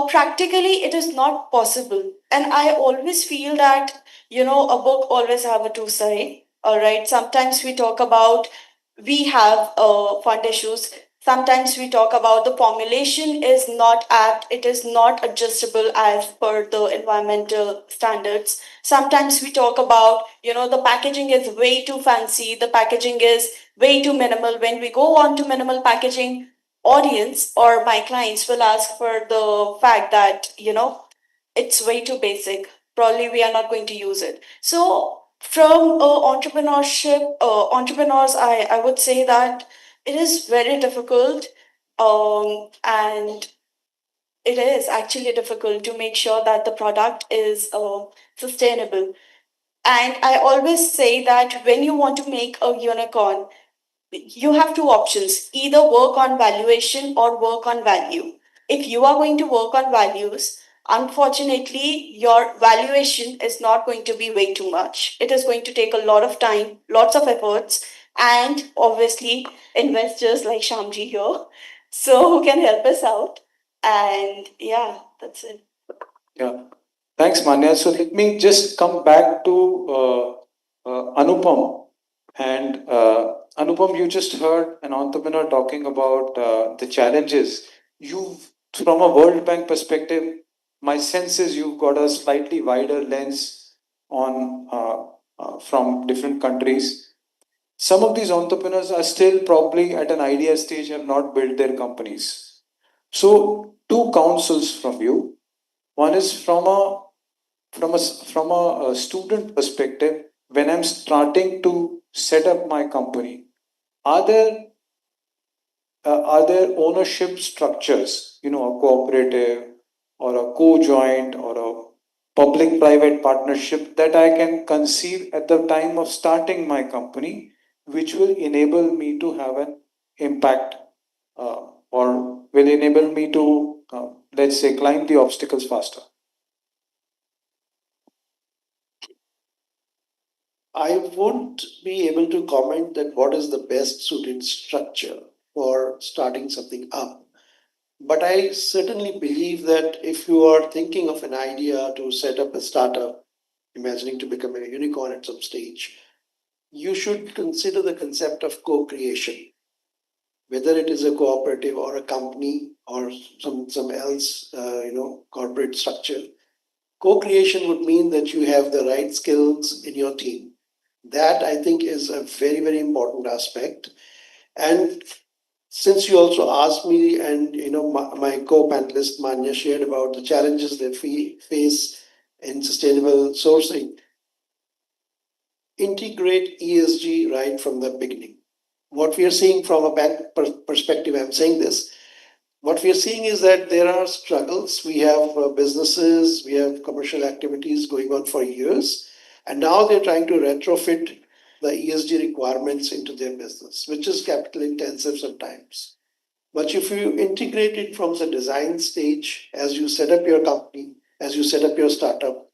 practically it is not possible. And I always feel that, a book always have a two side. All right, sometimes we talk about we have fund issues. Sometimes we talk about the formulation is not apt, it is not adjustable as per the environmental standards. Sometimes we talk about, the packaging is way too fancy, the packaging is way too minimal. When we go on to minimal packaging, audience or my clients will ask for the fact that, it's way too basic. Probably we are not going to use it. So from entrepreneurs, I would say that it is very difficult, and it is actually difficult to make sure that the product is sustainable. And I always say that when you want to make a unicorn, you have two options: either work on valuation or work on value. If you are going to work on values, unfortunately, your valuation is not going to be way too much. It is going to take a lot of time, lots of efforts, and obviously, investors like Shamji here, so who can help us out. And yeah, that's it. Yeah, thanks, Manya. So let me just come back to Anupam. And Anupam, you just heard an entrepreneur talking about the challenges. You've, from a World Bank perspective, my sense is you've got a slightly wider lens on from different countries. Some of these entrepreneurs are still probably at an idea stage, have not built their companies. So, two counsels from you. One is from a student perspective. When I'm starting to set up my company, are there ownership structures? A cooperative or a co-joint or a public-private partnership that I can conceive at the time of starting my company, which will enable me to have an impact, or will enable me to, let's say, climb the obstacles faster. I won't be able to comment that what is the best suited structure for starting something up. But I certainly believe that if you are thinking of an idea to set up a startup, imagining to become a unicorn at some stage, you should consider the concept of co-creation, whether it is a cooperative or a company or some else, corporate structure. Co-creation would mean that you have the right skills in your team. That I think is a very, very important aspect. And since you also asked me, and my co-panelist Manya shared about the challenges they face in sustainable sourcing, integrate ESG right from the beginning. What we are seeing from a bank perspective, I'm saying this, what we are seeing is that there are struggles. We have businesses, we have commercial activities going on for years, and now they're trying to retrofit the ESG requirements into their business, which is capital intensive sometimes. But if you integrate it from the design stage, as you set up your company, as you set up your startup,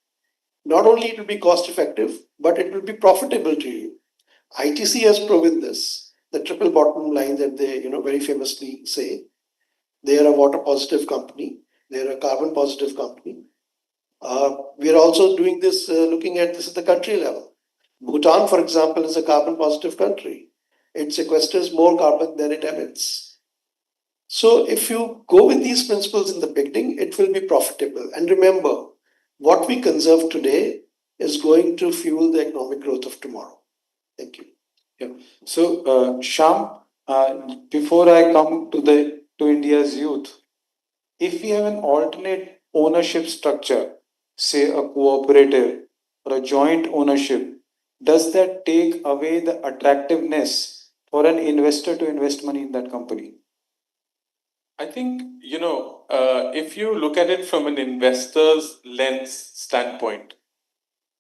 not only it will be cost effective, but it will be profitable to you. ITC has proven this, the triple bottom line that they very famously say. They are a water positive company. They are a carbon positive company. We are also doing this, looking at this at the country level. Bhutan, for example, is a carbon positive country. It sequesters more carbon than it emits. So if you go with these principles in the beginning, it will be profitable. And remember, what we conserve today is going to fuel the economic growth of tomorrow. Thank you. Yeah. So, Sham, before I come to India's youth, if we have an alternate ownership structure, say a cooperative or a joint ownership, does that take away the attractiveness for an investor to invest money in that company? I think, if you look at it from an investor's lens standpoint,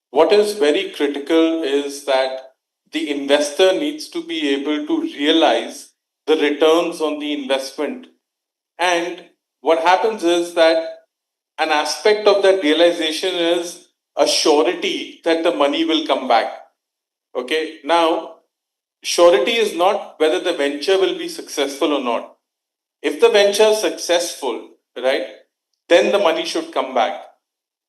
what is very critical is that the investor needs to be able to realize the returns on the investment. And what happens is that an aspect of that realization is a surety that the money will come back. Okay, now, surety is not whether the venture will be successful or not. If the venture is successful, right, then the money should come back.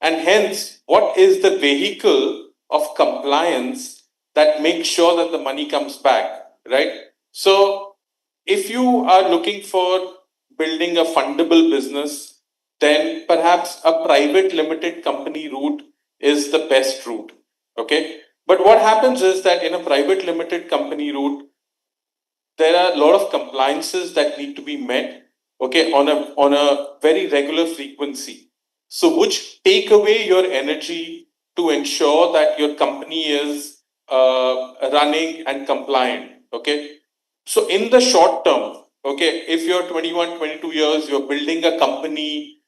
And hence, what is the vehicle of compliance that makes sure that the money comes back, right? So, if you are looking for building a fundable business, then perhaps a private limited company route is the best route, okay? But what happens is that in a private limited company route, there are a lot of compliances that need to be met, okay, on a very regular frequency. So which take away your energy to ensure that your company is running and compliant, okay? So in the short term, okay, if you're 21, 22 years, you're building a company,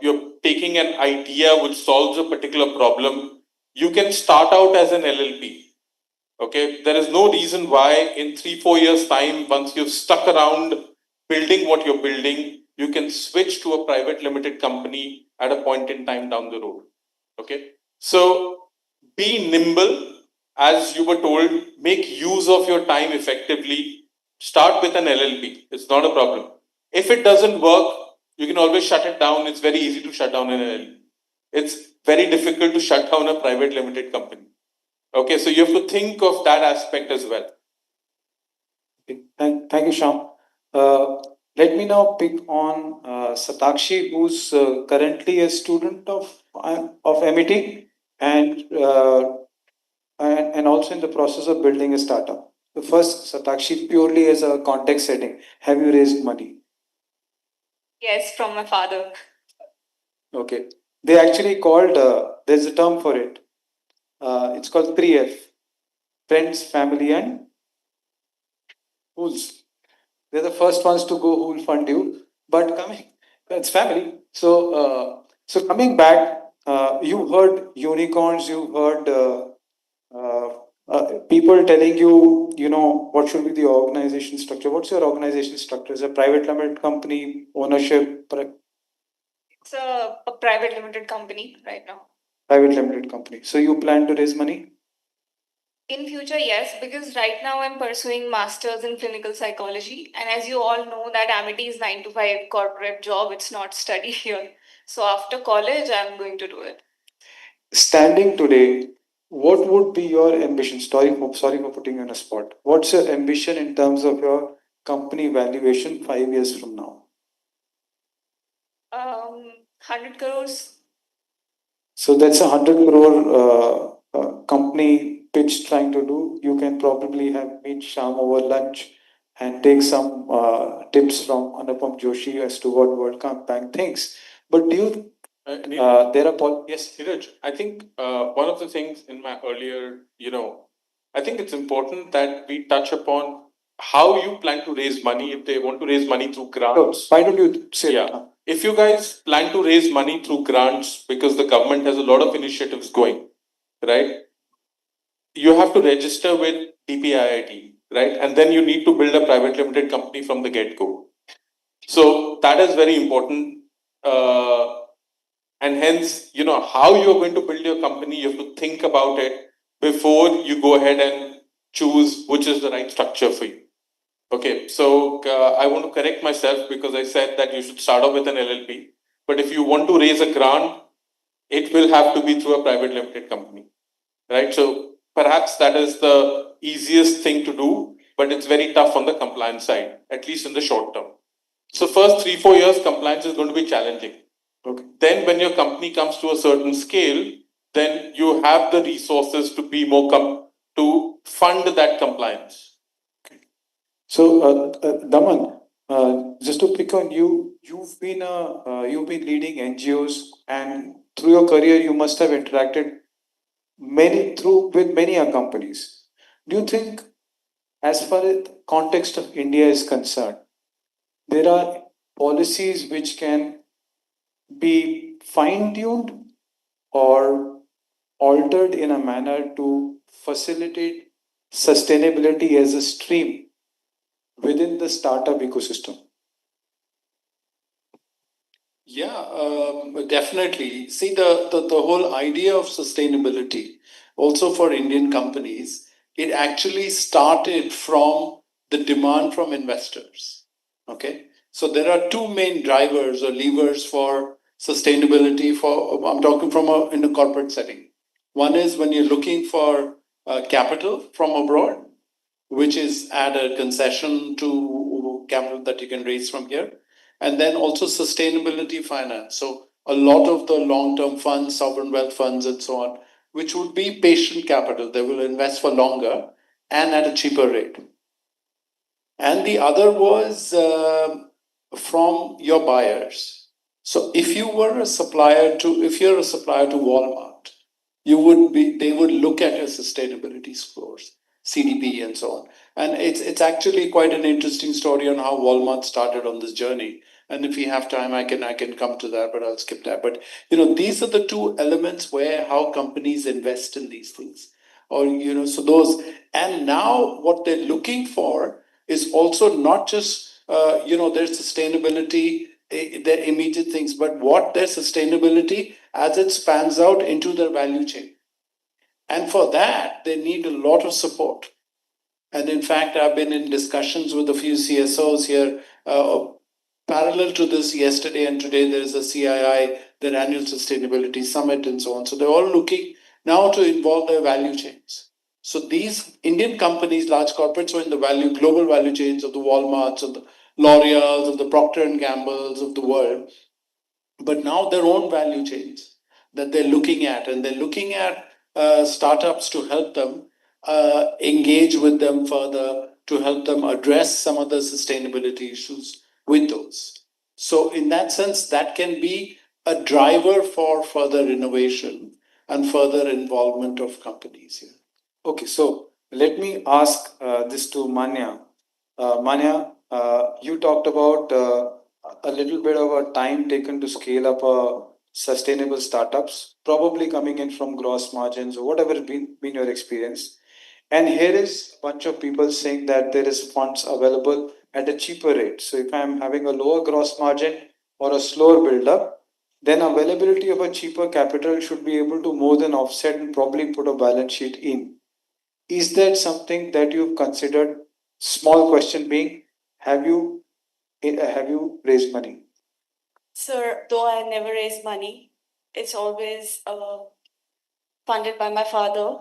you're taking an idea which solves a particular problem, you can start out as an LLP. Okay, there is no reason why in 3-4 years' time, once you've stuck around building what you're building, you can switch to a private limited company at a point in time down the road. Okay, so be nimble, as you were told, make use of your time effectively. Start with an LLP, it's not a problem. If it doesn't work, you can always shut it down. It's very easy to shut down an LLP. It's very difficult to shut down a private limited company. Okay, so you have to think of that aspect as well. Okay. Thank you, Sham. Let me now pick on Satakshi, who's currently a student of MET and also in the process of building a startup. So first, Satakshi, purely as a context setting, have you raised money? Yes, from my father. Okay. They actually called, there's a term for it. It's called 3F, friends, family, and fools. They're the first ones to go who will fund you. But that's family. So, coming back, you heard unicorns, you heard people telling you, what should be the organization structure. What's your organization structure? Is it a private limited company, ownership? It's a private limited company right now. Private limited company. So you plan to raise money? In future, yes, because right now I'm pursuing masters in clinical psychology, and as you all know, that Amity is 9 to 5 corporate job. It's not study here. So after college, I'm going to do it. Standing today, what would be your ambition? Sorry for putting you on a spot. What's your ambition in terms of your company valuation 5 years from now? 100 crores. So that's 100 crore company pitch trying to do. You can probably have meet Sham over lunch and take some tips from Anupam Joshi as to what World Bank thinks. But do you? There are Yes, Neeraj. I think one of the things in my earlier, I think it's important that we touch upon how you plan to raise money if they want to raise money through grants. Why don't you say Yeah. that? If you guys plan to raise money through grants because the government has a lot of initiatives going, right? You have to register with DPIIT, right? And then you need to build a private limited company from the get go. So that is very important. And hence, how you're going to build your company, you have to think about it before you go ahead and choose which is the right structure for you. Okay, so I want to correct myself because I said that you should start off with an LLP. But if you want to raise a grant, it will have to be through a private limited company, right? So perhaps that is the easiest thing to do, but it's very tough on the compliance side, at least in the short term. So first 3-4 years, compliance is going to be challenging. Okay. Then when your company comes to a certain scale, then you have the resources to be more to fund that compliance. So, Daman, just to pick on you, you've been leading NGOs, and through your career, you must have interacted with many companies. Do you think, as far as the context of India is concerned, there are policies which can be fine-tuned or altered in a manner to facilitate sustainability as a stream within the startup ecosystem? Yeah, definitely. See, the whole idea of sustainability, also for Indian companies, it actually started from the demand from investors. Okay. So there are two main drivers or levers for sustainability I'm talking in a corporate setting. One is when you're looking for capital from abroad, which is at a concession to capital that you can raise from here. And then also sustainability finance. So a lot of the long-term funds, sovereign wealth funds and so on, which would be patient capital. They will invest for longer and at a cheaper rate. And the other was from your buyers. So if you're a supplier to Walmart, they would look at your sustainability scores, CDP and so on. And it's actually quite an interesting story on how Walmart started on this journey. And if we have time, I can come to that, but I'll skip that. But these are the two elements where how companies invest in these things. Or so those, and now what they're looking for is also not just their sustainability, their immediate things, but what their sustainability as it spans out into their value chain. And for that, they need a lot of support. And in fact, I've been in discussions with a few CSOs here. Parallel to this, yesterday and today, there is a CII, their annual sustainability summit, and so on. So they're all looking now to involve their value chains. So these Indian companies, large corporates, are in the global value chains of the Walmarts, of the L'Oreals, of the Procter and Gambles of the world, but now their own value chains that they're looking at, and they're looking at startups to help them engage with them further, to help them address some of the sustainability issues with those. So, in that sense, that can be a driver for further innovation and further involvement of companies here. Okay, so let me ask this to Manya. Manya, you talked about a little bit of a time taken to scale up sustainable startups, probably coming in from gross margins or whatever been your experience. And here is a bunch of people saying that there is funds available at a cheaper rate. So if I'm having a lower gross margin or a slower build up, then availability of a cheaper capital should be able to more than offset and probably put a balance sheet in. Is that something that you've considered? Small question being, have you raised money? Sir, though I never raise money, it's always funded by my father,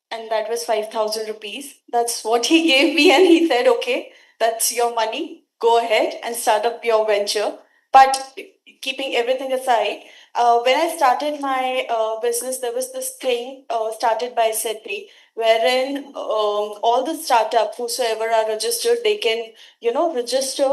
and that was 5,000 rupees. That's what he gave me, and he said, okay, that's your money. Go ahead and start up your venture. But keeping everything aside, when I started my business, there was this thing started by SETI, wherein all the startup, whosoever are registered, they can, register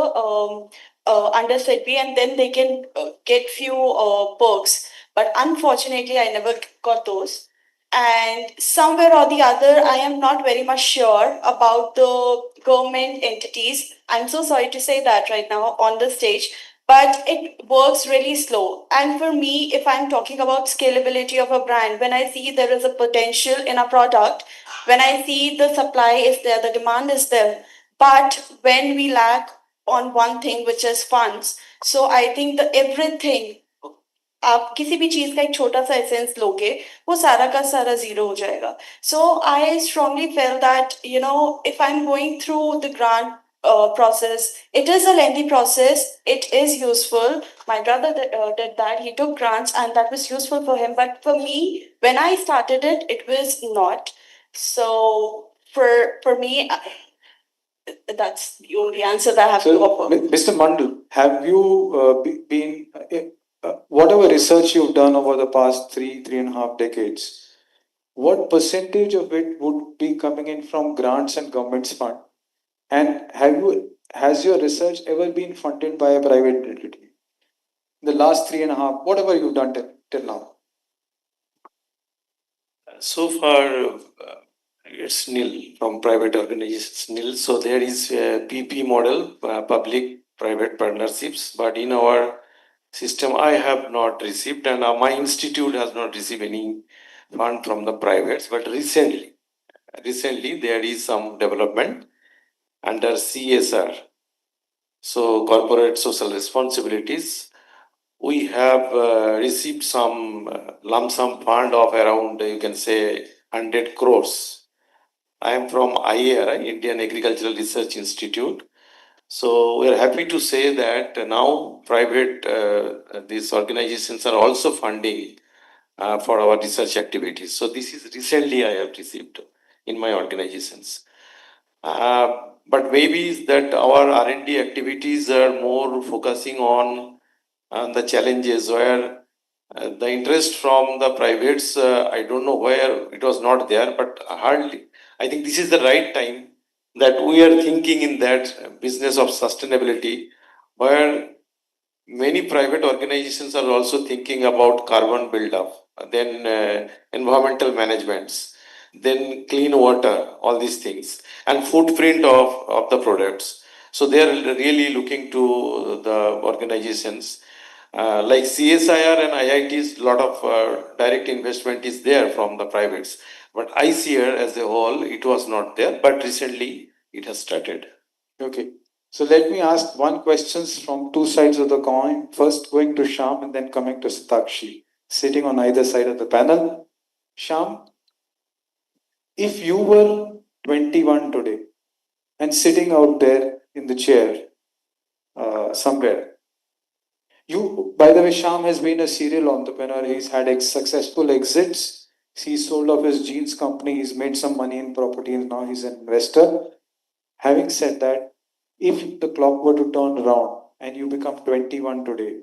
under SETI, and then they can get few perks. But unfortunately, I never got those. And somewhere or the other, I am not very much sure about the government entities. I'm so sorry to say that right now on the stage, but it works really slow. And for me, if I'm talking about scalability of a brand, when I see there is a potential in a product, when I see the supply is there, the demand is there, but when we lack on one thing, which is funds, so I think the everything, आप किसी भी चीज का एक छोटा सा essence लोगे वो सारा का सारा जीरो हो जाएगा so I strongly feel that if I am going through the grant process. It is a lengthy process. It is useful. My brother did that. He took grants and that was useful for him. But for me, when I started it, it was not. So for me, that's the only answer that I have to offer. Mr. Mandal, have you been, whatever research you've done over the past 3.5 decades, what percentage of it would be coming in from grants and government's fund? And has your research ever been funded by a private entity? The last 3.5, whatever you've done till now. So far, it's nil from private organizations, nil. So there is a PP model, public-private partnerships, but in our system, I have not received, and my institute has not received any fund from the privates. But recently, there is some development under CSR, so corporate social responsibilities. We have received some lump sum fund of around, you can say, 100 crores. I am from IARI, Indian Agricultural Research Institute. So we are happy to say that now private, these organizations are also funding for our research activities. So this is recently I have received in my organizations. But maybe that our R&D activities are more focusing on the challenges where the interest from the privates, I don't know where it was not there, but hardly. I think this is the right time that we are thinking in that business of sustainability, where many private organizations are also thinking about carbon buildup, then environmental managements, then clean water, all these things, and footprint of the products. So they are really looking to the organizations like CSIR and IITs. A lot of direct investment is there from the privates, but ICR as a whole, it was not there, but recently it has started. Okay. So let me ask one question from two sides of the coin. First going to Sham and then coming to Satakshi, sitting on either side of the panel. Sham, if you were 21 today and sitting out there in the chair somewhere, by the way, Sham has been a serial entrepreneur. He's had successful exits. He's sold off his jeans company. He's made some money in property and now he's an investor. Having said that, if the clock were to turn around and you become 21 today,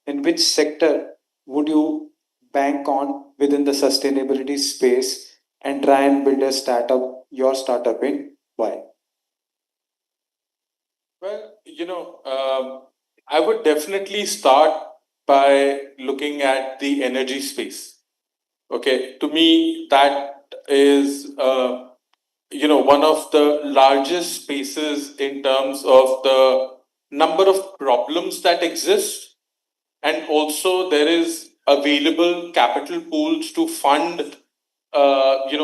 in which sector would you bank on within the sustainability space and try and build a startup, your startup in? Why? Well, I would definitely start by looking at the energy space. Okay, to me, that is, one of the largest spaces in terms of the number of problems that exist, and also there is available capital pools to fund,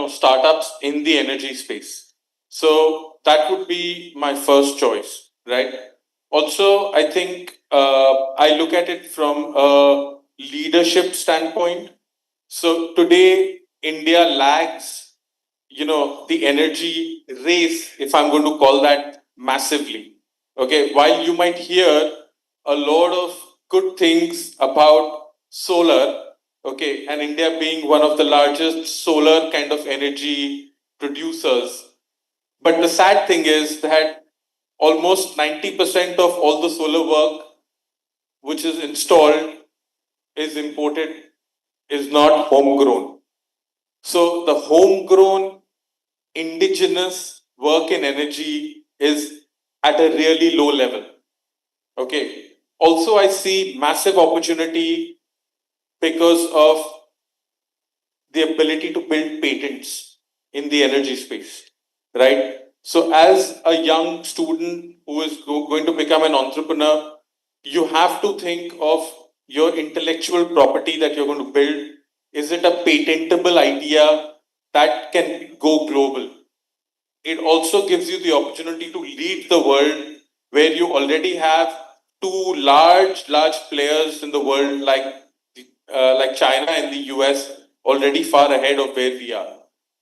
startups in the energy space. So that would be my first choice, right? Also, I think I look at it from a leadership standpoint. So today, India lags the energy race, if I'm going to call that, massively. Okay, while you might hear a lot of good things about solar, okay, and India being one of the largest solar kind of energy producers, but the sad thing is that almost 90% of all the solar work which is installed is imported, is not homegrown. So the homegrown indigenous work in energy is at a really low level. Okay. Also, I see massive opportunity because of the ability to build patents in the energy space, right? So, as a young student who is going to become an entrepreneur, you have to think of your intellectual property that you're going to build. Is it a patentable idea that can go global? It also gives you the opportunity to lead the world where you already have two large players in the world like China and the US already far ahead of where we are,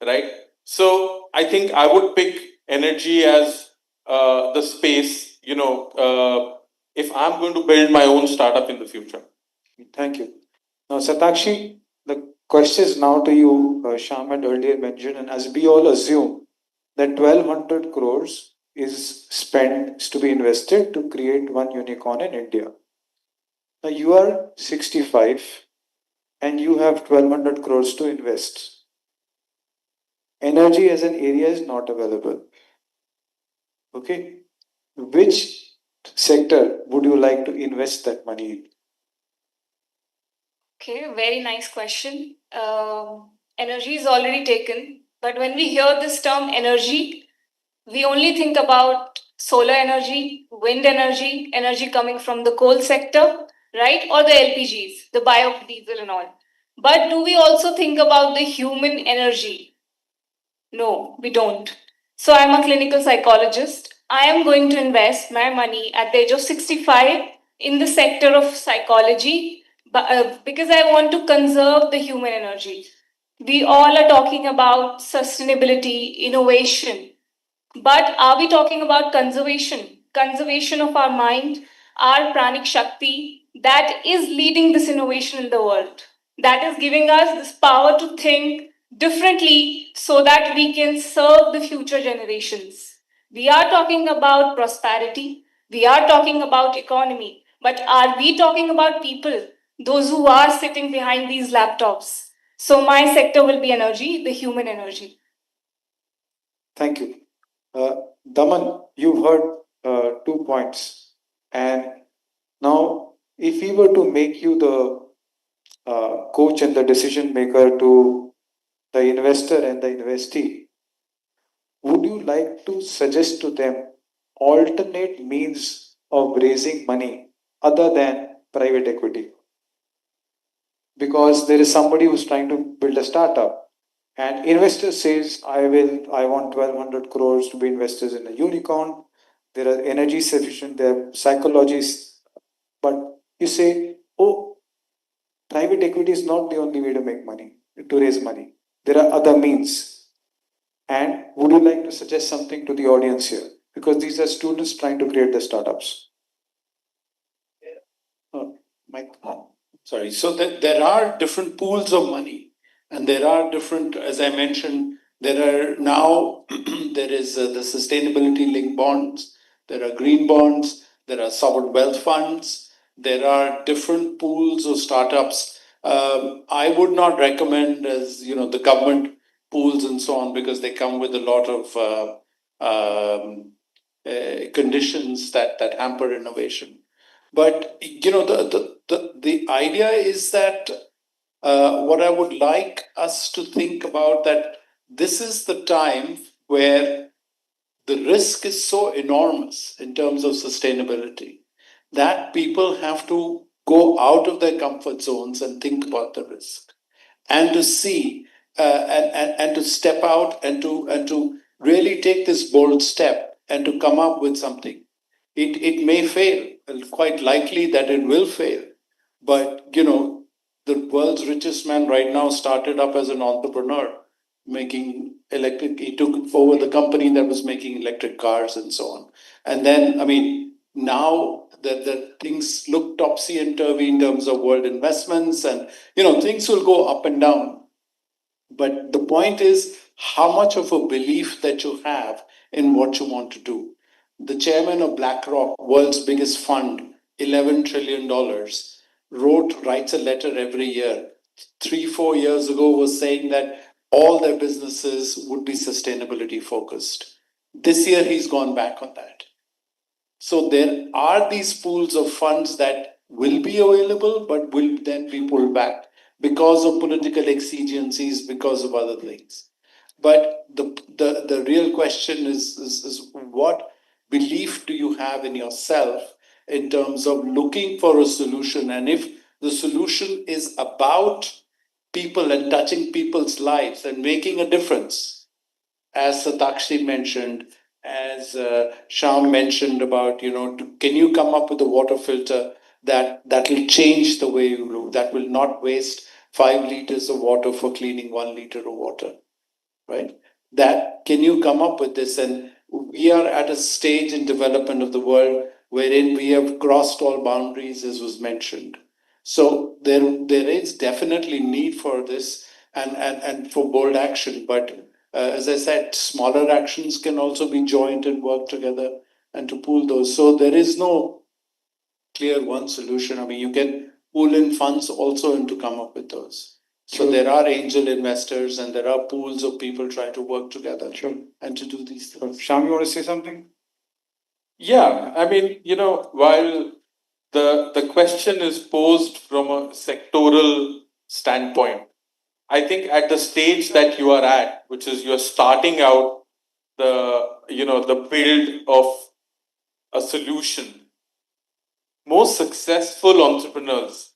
right? So I think I would pick energy as the space, if I'm going to build my own startup in the future. Thank you. Now, Satakshi, the question is now to you. Shyam had earlier mentioned, and as we all assume, that 1200 crores is spent to be invested to create one unicorn in India. Now, you are 65 and you have 1200 crores to invest. Energy as an area is not available. Okay. Which sector would you like to invest that money in? Okay, very nice question. Energy is already taken, but when we hear this term energy, we only think about solar energy, wind energy, energy coming from the coal sector, right? Or the LPGs, the biodiesel and all. But do we also think about the human energy? No, we don't. So I'm a clinical psychologist. I am going to invest my money at the age of 65 in the sector of psychology because I want to conserve the human energy. We all are talking about sustainability, innovation, but are we talking about conservation? Conservation of our mind, our pranic shakti that is leading this innovation in the world, that is giving us this power to think differently so that we can serve the future generations. We are talking about prosperity, we are talking about economy, but are we talking about people, those who are sitting behind these laptops? So, my sector will be energy, the human energy. Thank you. Daman, you've heard 2 points. And now, if we were to make you the coach and the decision maker to the investor and the investee, would you like to suggest to them alternate means of raising money other than private equity? Because there is somebody who's trying to build a startup and investor says, I want 1200 crores to be invested in a unicorn. There are energy sufficient, there are psychologists, but you say, oh, private equity is not the only way to make money, to raise money. There are other means. And would you like to suggest something to the audience here? Because these are students trying to create the startups. Mike. Sorry. So there are different pools of money, and there are different, as I mentioned, there are now, there is the sustainability linked bonds, there are green bonds, there are sovereign wealth funds, there are different pools of startups. I would not recommend, as you know, the government pools and so on, because they come with a lot of conditions that hamper innovation. But you know, the idea is that what I would like us to think about, that this is the time where the risk is so enormous in terms of sustainability that people have to go out of their comfort zones and think about the risk, and to see and to step out and to really take this bold step and to come up with something. It may fail, quite likely that it will fail, but you know, the world's richest man right now started up as an entrepreneur making electric, he took over the company that was making electric cars and so on. And then, I mean, now the things look topsy and turvy in terms of world investments, and things will go up and down. But the point is how much of a belief that you have in what you want to do. The chairman of BlackRock, world's biggest fund, $11 trillion, writes a letter every year. 3-4 years ago was saying that all their businesses would be sustainability focused. This year he's gone back on that. So there are these pools of funds that will be available but will then be pulled back because of political exigencies, because of other things. But the real question is what belief do you have in yourself in terms of looking for a solution? And if the solution is about people and touching people's lives and making a difference, as Satakshi mentioned, as Sham mentioned about, can you come up with a water filter that will change the way you do, that will not waste 5 liters of water for cleaning 1 liter of water, right? That, can you come up with this? And we are at a stage in development of the world wherein we have crossed all boundaries, as was mentioned. So there is definitely need for this and for bold action. But as I said, smaller actions can also be joined and work together and to pool those. So there is no clear one solution. I mean, you can pool in funds also and to come up with those. So Sure. there are angel investors and there are pools of people trying to work together and to do these things. Sham, you want to say something? Yeah, I mean, while the question is posed from a sectoral standpoint, I think at the stage that you are at, which is you're starting out the build of a solution, most successful entrepreneurs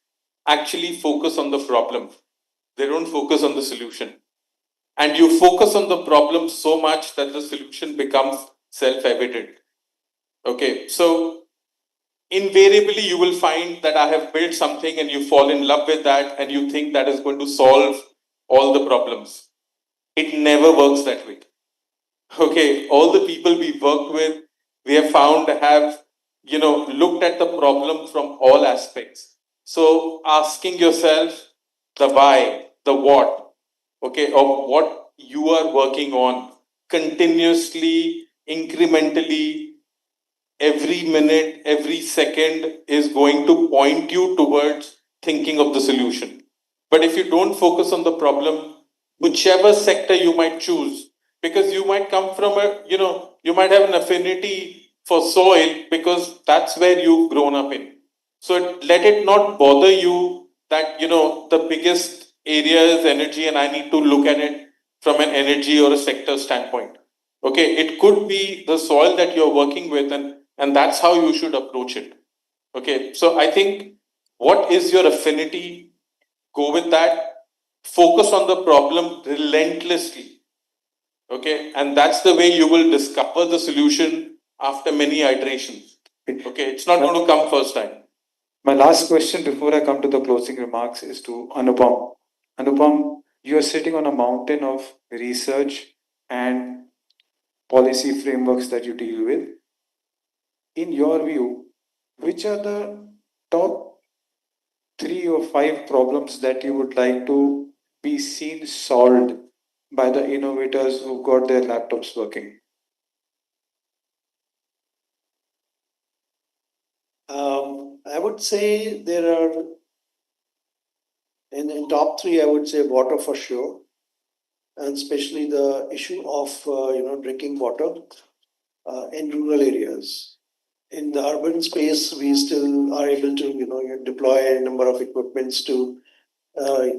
actually focus on the problem. They don't focus on the solution. And you focus on the problem so much that the solution becomes self-evident. Okay, so invariably you will find that I have built something and you fall in love with that and you think that is going to solve all the problems. It never works that way. Okay, all the people we work with, we have found have, looked at the problem from all aspects. So asking yourself the why, the what, okay, of what you are working on continuously, incrementally, every minute, every second is going to point you towards thinking of the solution. But if you don't focus on the problem, whichever sector you might choose, because you might come from you might have an affinity for soil because that's where you've grown up in. So let it not bother you that, the biggest area is energy and I need to look at it from an energy or a sector standpoint. Okay, it could be the soil that you're working with and that's how you should approach it. Okay, so I think what is your affinity? Go with that. Focus on the problem relentlessly. Okay, and that's the way you will discover the solution after many iterations. Okay, it's not going to come first time. My last question before I come to the closing remarks is to Anupam. Anupam, you are sitting on a mountain of research and policy frameworks that you deal with. In your view, which are the top 3 or 5 problems that you would like to be seen solved by the innovators who got their laptops working? I would say there are, in top 3, I would say water for sure, and especially the issue of drinking water in rural areas. In the urban space, we still are able to deploy a number of equipments to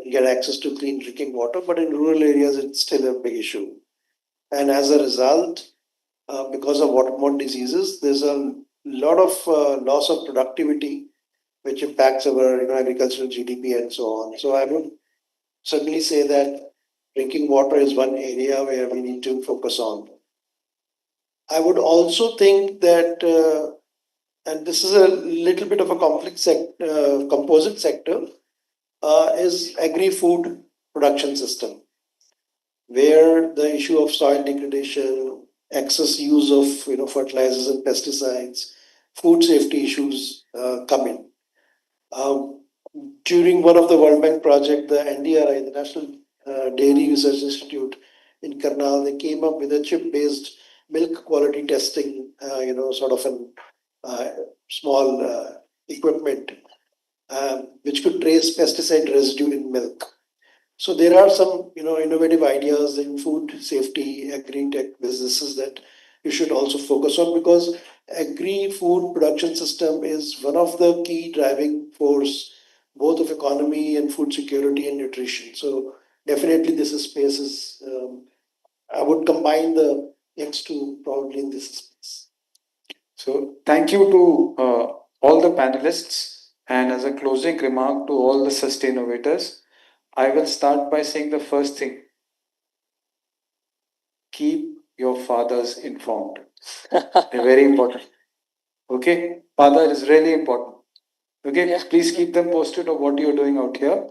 get access to clean drinking water, but in rural areas, it's still a big issue. And as a result, because of waterborne diseases, there's a lot of loss of productivity, which impacts our agricultural GDP and so on. So I would certainly say that drinking water is one area where we need to focus on. I would also think that, and this is a little bit of a complex composite sector, is agri-food production system. where the issue of soil degradation, excess use of fertilizers and pesticides, food safety issues come in. During one of the World Bank project, the NDRI, the National Dairy Research Institute in Karnal, they came up with a chip-based milk quality testing, sort of an small equipment which could trace pesticide residue in milk. So there are some, innovative ideas in food safety, agri-tech businesses that you should also focus on, because agri-food production system is one of the key driving force both of economy and food security and nutrition. So definitely this space is, I would combine the next two probably in this space. So thank you to all the panelists, and as a closing remark to all the sustainovators, I will start by saying the first thing: keep your fathers informed. They're very important. Okay, father is really important. Okay, please keep them posted of what you're doing out here.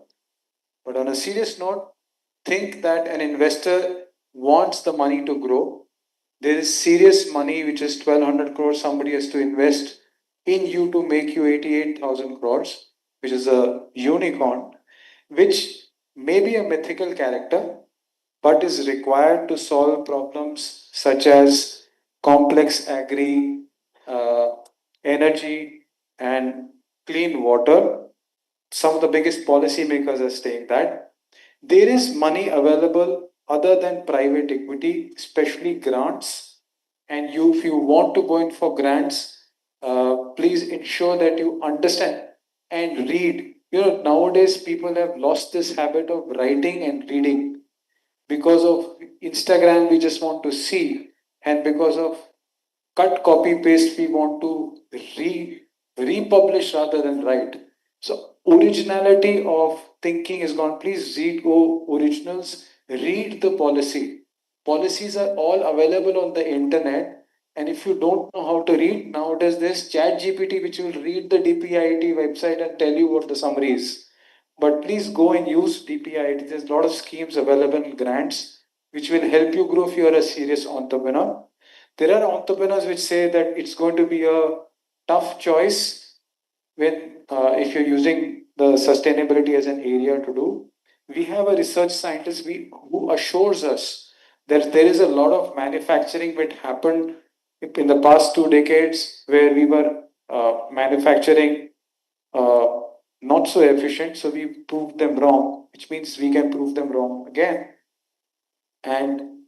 But on a serious note, think that an investor wants the money to grow. There is serious money, which is 1200 crores, somebody has to invest in you to make you 88,000 crores, which is a unicorn, which may be a mythical character, but is required to solve problems such as complex agri, energy, and clean water. Some of the biggest policymakers are saying that there is money available other than private equity, especially grants. And you, if you want to go in for grants, please ensure that you understand and read. Nowadays people have lost this habit of writing and reading because of Instagram. We just want to see, and because of cut, copy, paste, we want to republish rather than write. So originality of thinking is gone. Please read, go originals, read the policy. Policies are all available on the internet. And if you don't know how to read, nowadays there's Chat GPT, which will read the DPIIT website and tell you what the summary is. But please go and use DPIIT. There's a lot of schemes available in grants, which will help you grow if you are a serious entrepreneur. There are entrepreneurs which say that it's going to be a tough choice when if you're using the sustainability as an area to do. We have a research scientist who assures us that there is a lot of manufacturing which happened in the past 2 decades where we were manufacturing not so efficient, so we proved them wrong, which means we can prove them wrong again. And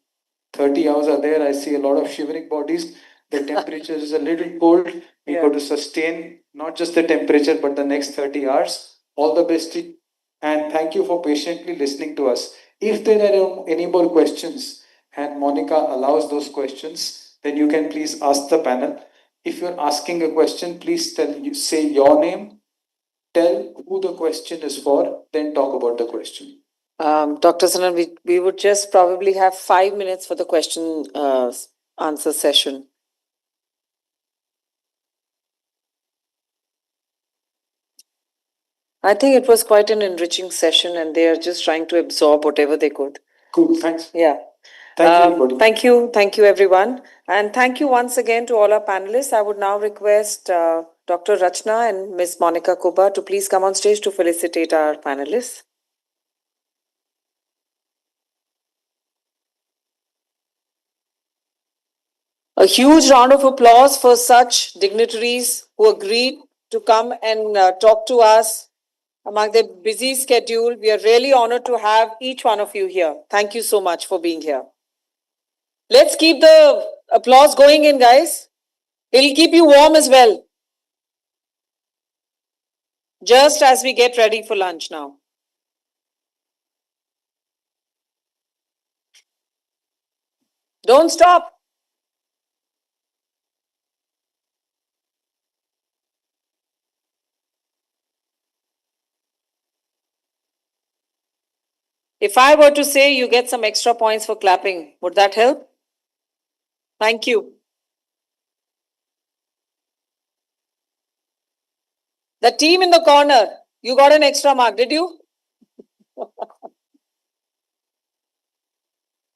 30 hours are there. I see a lot of shivering bodies. The temperature is a little cold. We got to sustain not just the temperature, but the next 30 hours. All the best. And thank you for patiently listening to us. If there are any more questions and Monica allows those questions, then you can please ask the panel. If you're asking a question, please say your name, tell who the question is for, then talk about the question. Dr. Sanan, we would just probably have 5 minutes for the question answer session. I think it was quite an enriching session, and they are just trying to absorb whatever they could. Cool, thanks. Yeah. Thank you, thank you everyone. And thank you once again to all our panelists. I would now request Dr. Rachna and Ms. Monica Kuba to please come on stage to felicitate our panelists. A huge round of applause for such dignitaries who agreed to come and talk to us among their busy schedule. We are really honored to have each one of you here. Thank you so much for being here. Let's keep the applause going in, guys. It'll keep you warm as well. Just as we get ready for lunch now. Don't stop. If I were to say you get some extra points for clapping, would that help? Thank you. The team in the corner, you got an extra mark, did you?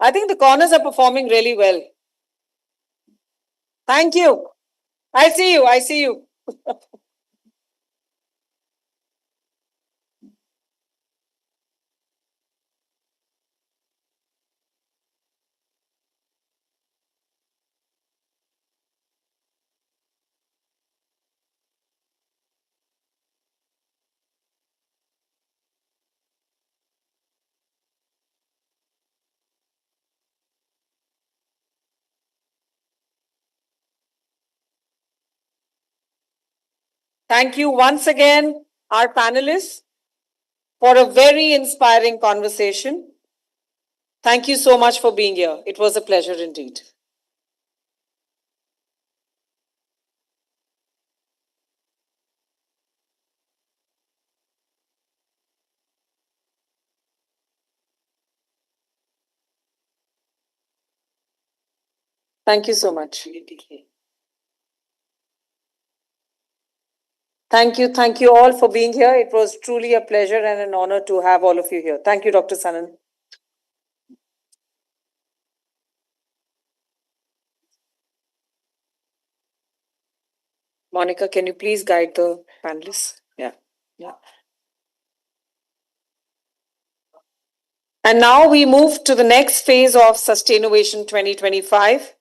I think the corners are performing really well. Thank you. I see you. I see you. Thank you once again, our panelists, for a very inspiring conversation. Thank you so much for being here. It was a pleasure indeed. Thank you so much. Thank you all for being here. It was truly a pleasure and an honor to have all of you here. Thank you, Dr. Sanan. Monica, can you please guide the panelists? Yeah. And now we move to the next phase of SUSTAINNOVATION 2025.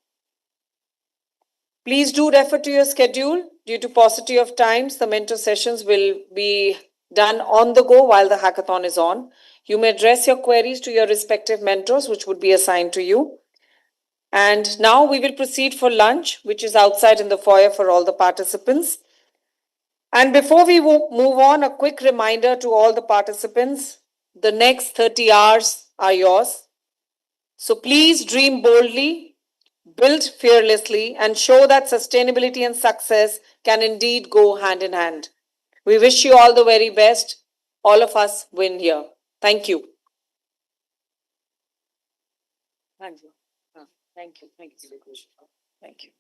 Please do refer to your schedule. Due to paucity of times, the mentor sessions will be done on the go while the hackathon is on. You may address your queries to your respective mentors, which would be assigned to you. And now we will proceed for lunch, which is outside in the foyer for all the participants. And before we move on, a quick reminder to all the participants, the next 30 hours are yours. So please dream boldly, build fearlessly, and show that sustainability and success can indeed go hand in hand. We wish you all the very best. All of us win here. Thank you. Thank you. Thank you. Thank you. Thank you.